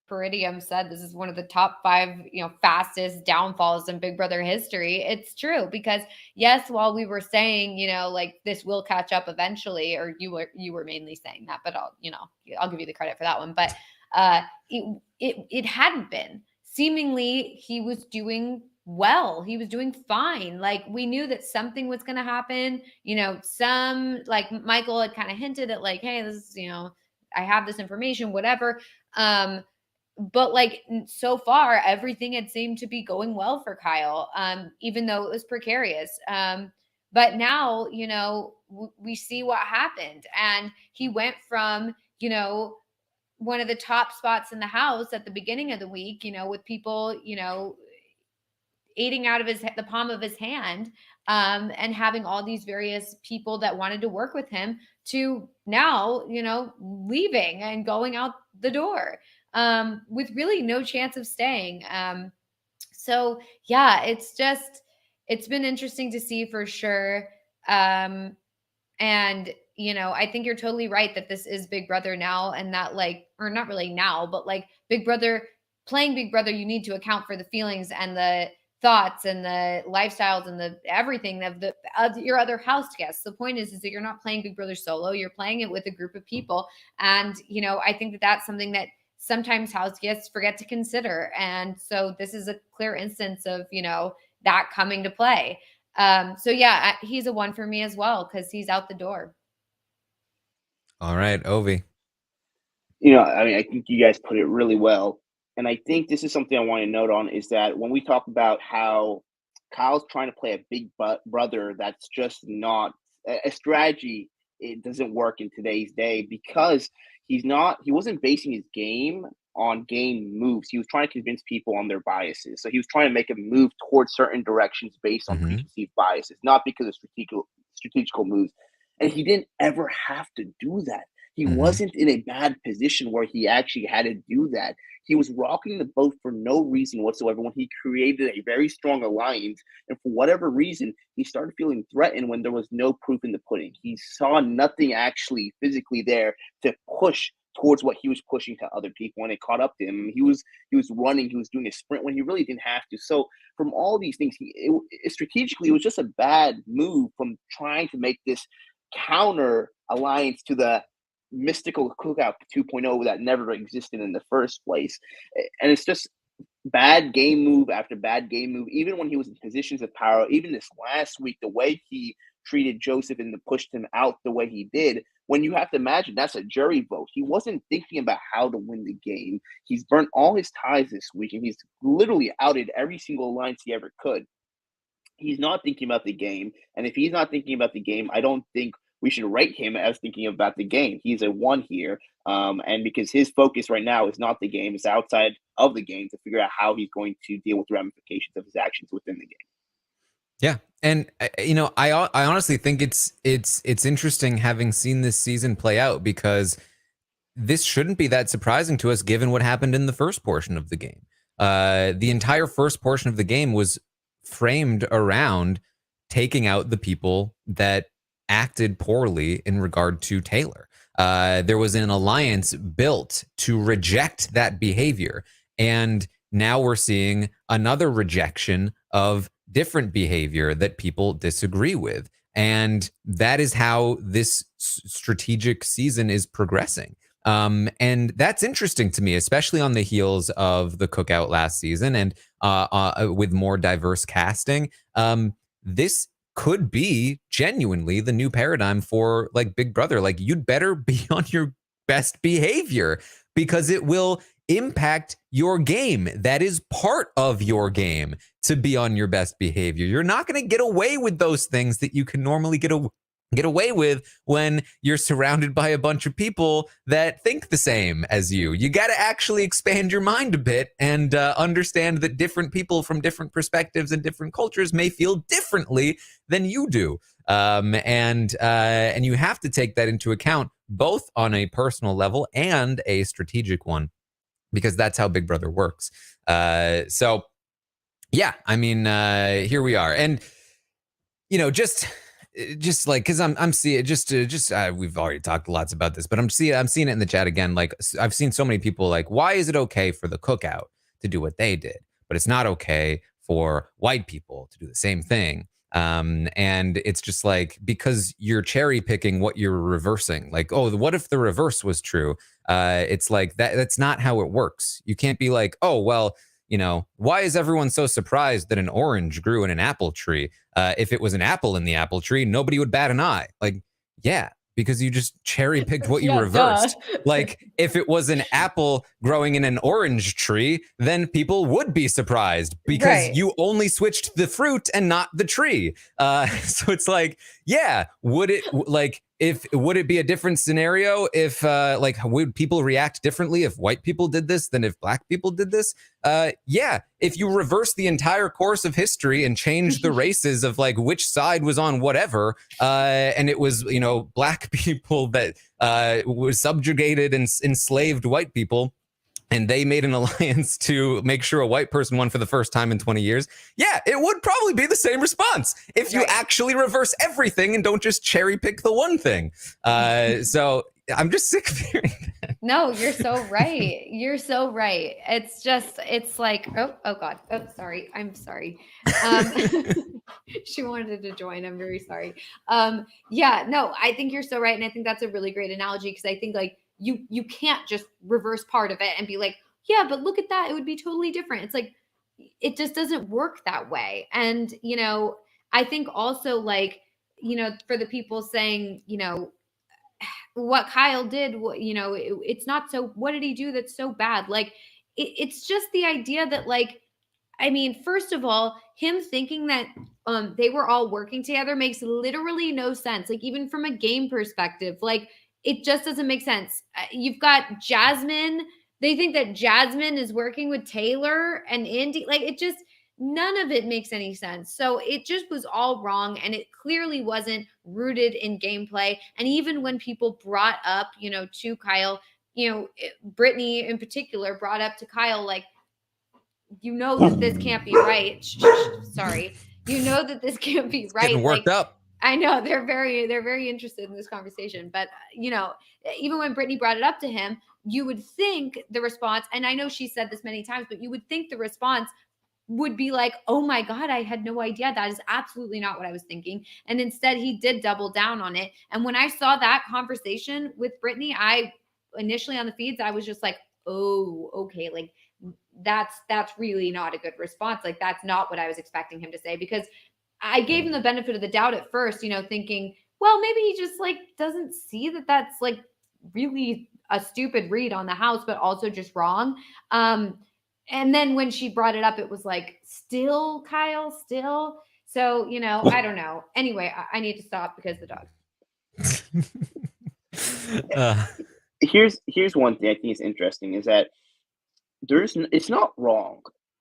Peridium said this is one of the top 5, fastest downfalls in Big Brother history. It's true because yes, while we were saying, like this will catch up eventually, or you were mainly saying that, but I'll give you the credit for that one. But it hadn't been. Seemingly he was doing well. He was doing fine. Like we knew that something was going to happen. Some like Michael had kind of hinted at like, hey, this is, I have this information, whatever. But like so far, everything had seemed to be going well for Kyle, even though it was precarious. But now, we see what happened, and he went from, one of the top spots in the house at the beginning of the week, with people, eating out of the palm of his hand, and having all these various people that wanted to work with him, to now, leaving and going out the door, with really no chance of staying. So yeah, it's been interesting to see for sure. And I think you're totally right that this is Big Brother now, and that like, or not really now, but like Big Brother, playing Big Brother, you need to account for the feelings and the thoughts and the lifestyles and the everything of your other house guests. The point is that you're not playing Big Brother solo, you're playing it with a group of people. And, I think that that's something that sometimes house guests forget to consider. And so this is a clear instance of, that coming to play. So yeah, he's a 1 for me as well, because he's out the door.
All right, Ovi.
I think you guys put it really well. And I think this is something I want to note on, is that when we talk about how Kyle's trying to play a big brother, that's just not a strategy. It doesn't work in today's day, because he wasn't basing his game on game moves. He was trying to convince people on their biases. So he was trying to make a move towards certain directions based on preconceived biases, not because of strategical moves. And he didn't ever have to do that. He wasn't in a bad position where he actually had to do that. He was rocking the boat for no reason whatsoever when he created a very strong alliance. And for whatever reason, he started feeling threatened when there was no proof in the pudding. He saw nothing actually physically there to push towards what he was pushing to other people, and it caught up to him. He was running, he was doing a sprint when he really didn't have to. So from all these things, strategically, it was just a bad move from trying to make this counter alliance to the mystical Cookout 2.0 that never existed in the first place. And it's just bad game move after bad game move. Even when he was in positions of power, even this last week, the way he treated Joseph and pushed him out the way he did, when you have to imagine that's a jury vote. He wasn't thinking about how to win the game. He's burnt all his ties this week, and he's literally outed every single alliance he ever could. He's not thinking about the game. And if he's not thinking about the game, I don't think we should rate him as thinking about the game. He's a 1 here. And because his focus right now is not the game, it's outside of the game to figure out how he's going to deal with the ramifications of his actions within the game.
Yeah. And, I honestly think it's interesting having seen this season play out, because this shouldn't be that surprising to us given what happened in the first portion of the game. The entire first portion of the game was framed around taking out the people that acted poorly in regard to Taylor. There was an alliance built to reject that behavior. And now we're seeing another rejection of different behavior that people disagree with. And that is how this strategic season is progressing. And that's interesting to me, especially on the heels of the Cookout last season and with more diverse casting. This could be genuinely the new paradigm for like Big Brother. Like, you'd better be on your best behavior, because it will impact your game. That is part of your game, to be on your best behavior. You're not going to get away with those things that you can normally get away with when you're surrounded by a bunch of people that think the same as you. You got to actually expand your mind a bit and understand that different people from different perspectives and different cultures may feel differently than you do. And you have to take that into account, both on a personal level and a strategic one, because that's how Big Brother works. So yeah, I mean, here we are. And, just like, because I'm seeing we've already talked lots about this, but I'm seeing it in the chat again. Like, I've seen so many people like, why is it okay for the Cookout to do what they did, but it's not okay for white people to do the same thing? And it's just like, because you're cherry picking what you're reversing. Like, oh, what if the reverse was true? It's like that's not how it works. You can't be like, oh, well, why is everyone so surprised that an orange grew in an apple tree? If it was an apple in the apple tree, nobody would bat an eye. Like, yeah, because you just cherry picked what you reversed. Like, if it was an apple growing in an orange tree, then people would be surprised, because you only switched the fruit and not the tree. So it's like, yeah, would it be a different scenario if would people react differently if white people did this than if black people did this? Yeah, if you reverse the entire course of history and change the races of like which side was on whatever, and it was, black people that were subjugated and enslaved white people, and they made an alliance to make sure a white person won for the first time in 20 years. Yeah, it would probably be the same response if you actually reverse everything and don't just cherry pick the one thing. So I'm just sick of hearing that.
No, you're so right. You're so right. It's like, oh God. Oh, sorry. I'm sorry. She wanted to join. I'm very sorry. Yeah, no, I think you're so right. And I think that's a really great analogy, because I think like you can't just reverse part of it and be like, yeah, but look at that. It would be totally different. It's like, it just doesn't work that way. And, you know, I think also like, you know, for the people saying, you know, what Kyle did, you know, it's not so, what did he do that's so bad? Like, it's just the idea that like, I mean, first of all, him thinking that they were all working together makes literally no sense. Like, even from a game perspective, like, it just doesn't make sense. You've got Jasmine. They think that Jasmine is working with Taylor and Indy. Like, it just, none of it makes any sense. So it just was all wrong. And it clearly wasn't rooted in gameplay. And even when people brought up, you know, to Kyle, you know, Britney in particular brought up to Kyle, like, you know that this can't be right. Sorry. You know that this can't be right.
Getting worked up.
I know they're very interested in this conversation, but you know, even when Britney brought it up to him, you would think the response, and I know she said this many times, but you would think the response would be like, oh my God, I had no idea. That is absolutely not what I was thinking. And instead he did double down on it. And when I saw that conversation with Britney, I initially on the feeds, I was just like, oh, okay. Like that's really not a good response. Like that's not what I was expecting him to say, because I gave him the benefit of the doubt at first, you know, thinking, well, maybe he just like doesn't see that that's like really a stupid read on the house, but also just wrong. And then when she brought it up, it was like, still, Kyle, still. So, you know, I don't know. Anyway, I need to stop because the dog.
Here's one thing I think is interesting is that it's not wrong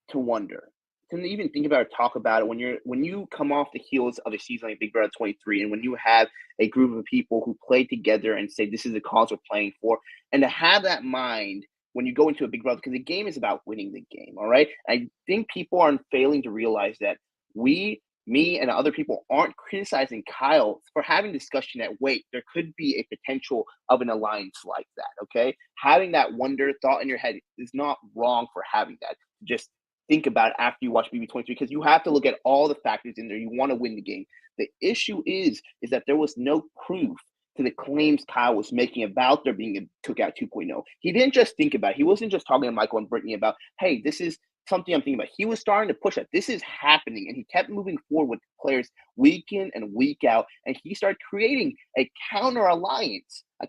to wonder, to even think about it, talk about it when you come off the heels of a season like Big Brother 23, and when you have a group of people who play together and say this is the cause we're playing for, and to have that mind when you go into a Big Brother, because the game is about winning the game, all right? I think people are failing to realize that me and other people aren't criticizing Kyle for having discussion that, wait, there could be a potential of an alliance like that, okay? Having that wonder thought in your head is not wrong for having that. Just think about it after you watch BB23, because you have to look at all the factors in there. You want to win the game. The issue is that there was no proof to the claims Kyle was making about there being a Cookout 2.0. He didn't just think about it. He wasn't just talking to Michael and Britney about, hey, this is something I'm thinking about. He was starting to push that. This is happening. And he kept moving forward with players week in and week out. And he started creating a counter alliance to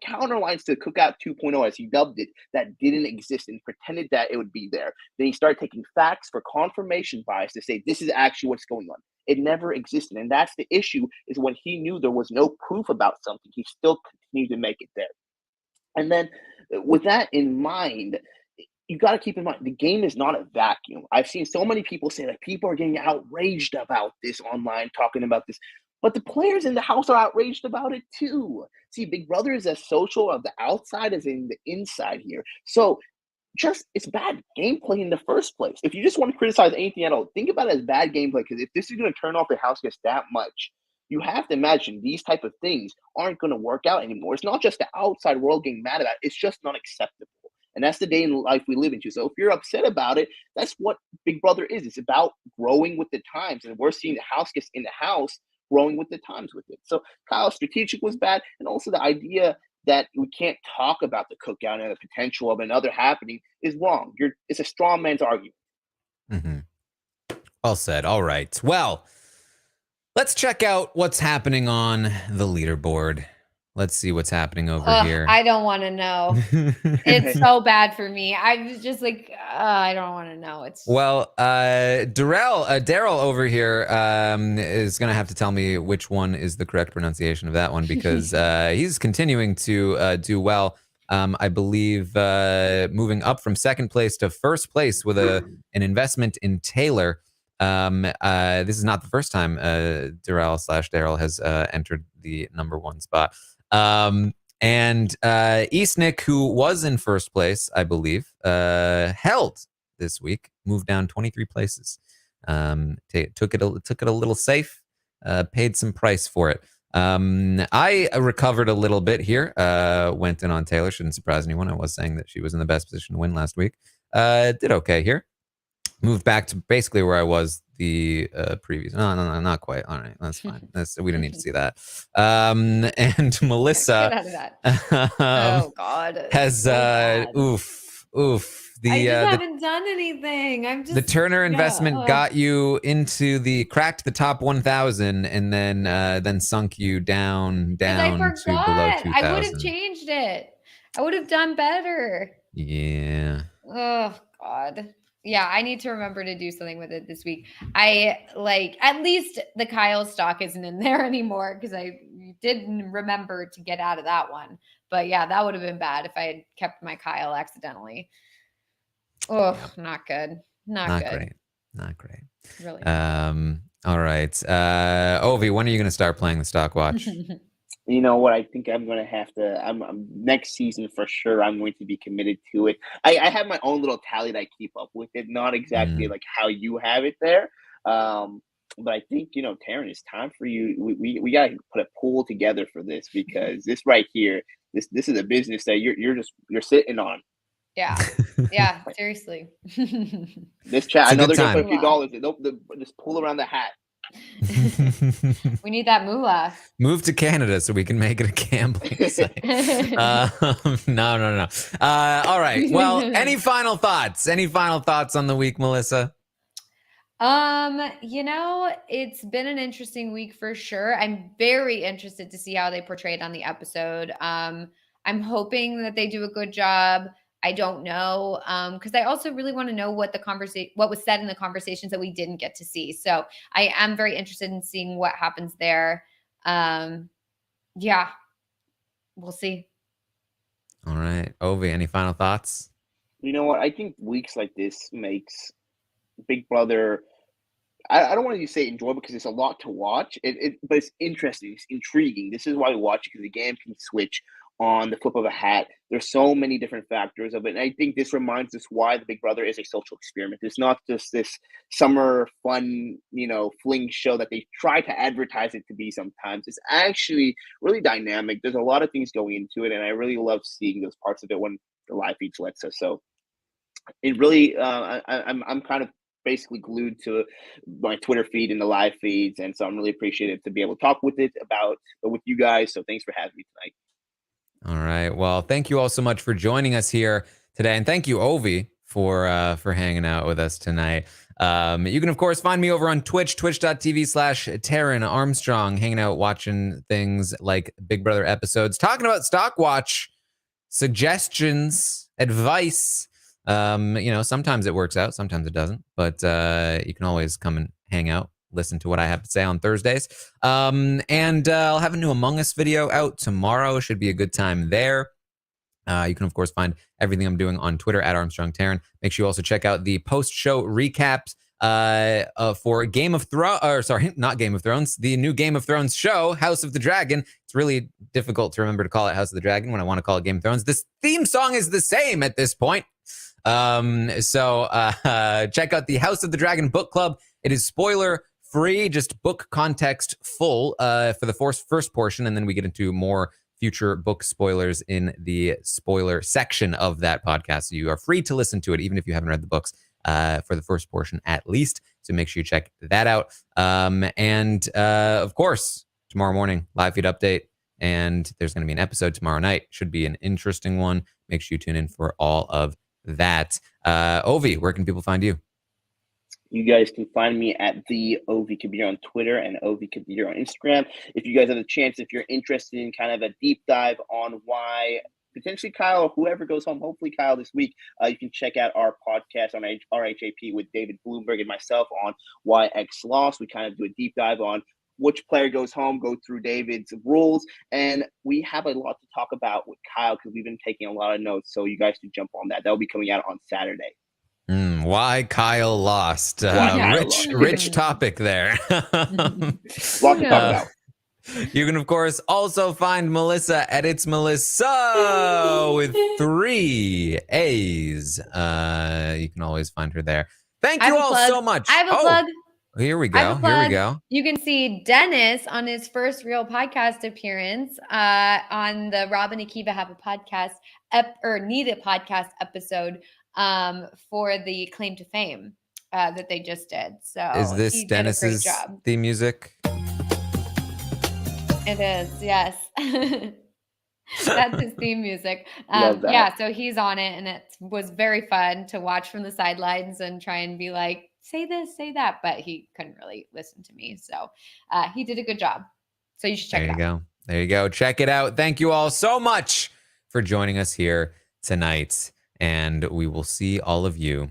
Cookout 2.0, as he dubbed it, that didn't exist, and pretended that it would be there. Then he started taking facts for confirmation bias to say this is actually what's going on. It never existed. And that's the issue, is when he knew there was no proof about something, he still continued to make it there. And then with that in mind, you got to keep in mind, the game is not a vacuum. I've seen so many people say that people are getting outraged about this online, talking about this, but the players in the house are outraged about it too. See, Big Brother is as social of the outside as in the inside here. So it's bad gameplay in the first place. If you just want to criticize anything at all, think about it as bad gameplay, because if this is going to turn off the house guests that much, you have to imagine these type of things aren't going to work out anymore. It's not just the outside world getting mad about it. It's just not acceptable. And that's the day in life we live into. So if you're upset about it, that's what Big Brother is. It's about growing with the times. And we're seeing the house guests in the house growing with the times with it. So Kyle's strategic was bad. And also the idea that we can't talk about the Cookout and the potential of another happening is wrong. It's a straw man's argument.
Mm-hmm. Well said. All right. Well, let's check out what's happening on the leaderboard. Let's see what's happening over here.
I don't want to know. It's so bad for me. I was just like, I don't want to know.
Daryl over here is going to have to tell me which one is the correct pronunciation of that one, because he's continuing to do well. I believe moving up from second place to first place with an investment in Taylor. This is not the first time Daryl has entered the number one spot. And Eastnick, who was in first place, I believe, held this week, moved down 23 places. Took it a little safe, paid some price for it. I recovered a little bit here. Went in on Taylor. Shouldn't surprise anyone. I was saying that she was in the best position to win last week. Did okay here. Moved back to basically where I was the previous. No, not quite. All right, that's fine. We don't need to see that. And Melissa
Get out of that. Oh God.
has
So bad.
oof.
I just
The
haven't done anything. I'm just
the Turner investment
ugh.
got you into cracked the top 1,000 and then sunk you down
'Cause I
to below
forgot.
2,000.
I would have changed it. I would have done better.
Yeah.
Oh God. Yeah, I need to remember to do something with it this week. I like at least the Kyle stock isn't in there anymore because I didn't remember to get out of that one. But yeah, that would have been bad if I had kept my Kyle accidentally. Oh,
Yep.
not good. Not good.
Great. Not great.
Really. Not
All right. Ovi, when are you going to start playing the stock watch?
good.
You know what? I think I'm going to have to. I'm next season for sure. I'm going to be committed to it. I have my own little tally that I keep up with it. Not exactly like how you have it there, but I think Taran, it's time for you. We got to put a pool together for this because this right here, this is a business that you're sitting on.
Yeah. Yeah. Seriously.
This chat.
It's
I
a
know
good
they're going to put
time.
a few dollars. Just pull around the hat.
We need that moolah.
Move to Canada so we can make it a gambling site. No. All right. Well, any final thoughts? Any final thoughts on the week, Melissa?
It's been an interesting week for sure. I'm very interested to see how they portrayed on the episode. I'm hoping that they do a good job. I don't know. Because I also really want to know what was said in the conversations that we didn't get to see. So I am very interested in seeing what happens there. Yeah. We'll see.
All right. Ovi, any final thoughts?
You know what? I think weeks like this makes Big Brother. I don't want to say enjoyable because it's a lot to watch. But it's interesting. It's intriguing. This is why we watch it because the game can switch on the flip of a hat. There's so many different factors of it. And I think this reminds us why the Big Brother is a social experiment. It's not just this summer fun, fling show that they try to advertise it to be sometimes. It's actually really dynamic. There's a lot of things going into it. And I really love seeing those parts of it when the live feeds lets us. So it really, I'm kind of basically glued to my Twitter feed and the live feeds. And so I'm really appreciative to be able to talk with you guys. So thanks for having me tonight.
All right. Well, thank you all so much for joining us here today. And thank you, Ovi, for hanging out with us tonight. You can, of course, find me over on Twitch, twitch.tv/Taran Armstrong, hanging out, watching things like Big Brother episodes, talking about Stock Watch, suggestions, advice. Sometimes it works out, sometimes it doesn't, but you can always come and hang out, listen to what I have to say on Thursdays. And I'll have a new Among Us video out tomorrow. Should be a good time there. You can, of course, find everything I'm doing on Twitter at Armstrong Taran. Make sure you also check out the post-show recaps for Game of Thrones, not Game of Thrones, the new Game of Thrones show, House of the Dragon. It's really difficult to remember to call it House of the Dragon when I want to call it Game of Thrones. This theme song is the same at this point. So check out the House of the Dragon book club. It is spoiler free, just book context full for the first portion, and then we get into more future book spoilers in the spoiler section of that podcast. So you are free to listen to it, even if you haven't read the books for the first portion at least. So make sure you check that out. And of course, tomorrow morning, live feed update. And there's going to be an episode tomorrow night. Should be an interesting one. Make sure you tune in for all of that. Ovi, where can people find you?
You guys can find me at the Ovi Kabir on Twitter and Ovi Kabir on Instagram. If you guys have a chance, if you're interested in kind of a deep dive on why potentially Kyle or whoever goes home, hopefully Kyle this week, you can check out our podcast on RHAP with David Bloomberg and myself on why X lost. We kind of do a deep dive on which player goes home, go through David's rules. And we have a lot to talk about with Kyle because we've been taking a lot of notes. So you guys should jump on that. That'll be coming out on Saturday.
Why Kyle lost. Rich topic there.
Lot to talk about.
You can, of course, also find Melissa at It's Melissa with 3 A's. You can always find her there. Thank you all so much.
I have a plug.
Here we go. You
can see Dennis on his first real podcast appearance on the Rob and Akiva Have a Podcast Need a Podcast episode for the Claim to Fame. that they just did. So
Is this
he did a great
Dennis's
job.
theme music?
It is, yes. That's his theme music.
Love that.
Yeah, so he's on it, and it was very fun to watch from the sidelines and try and be like, say this, say that, but he couldn't really listen to me. So he did a good job. So you should check it out.
Go. There you go. Check it out. Thank you all so much for joining us here tonight, and we will see all of you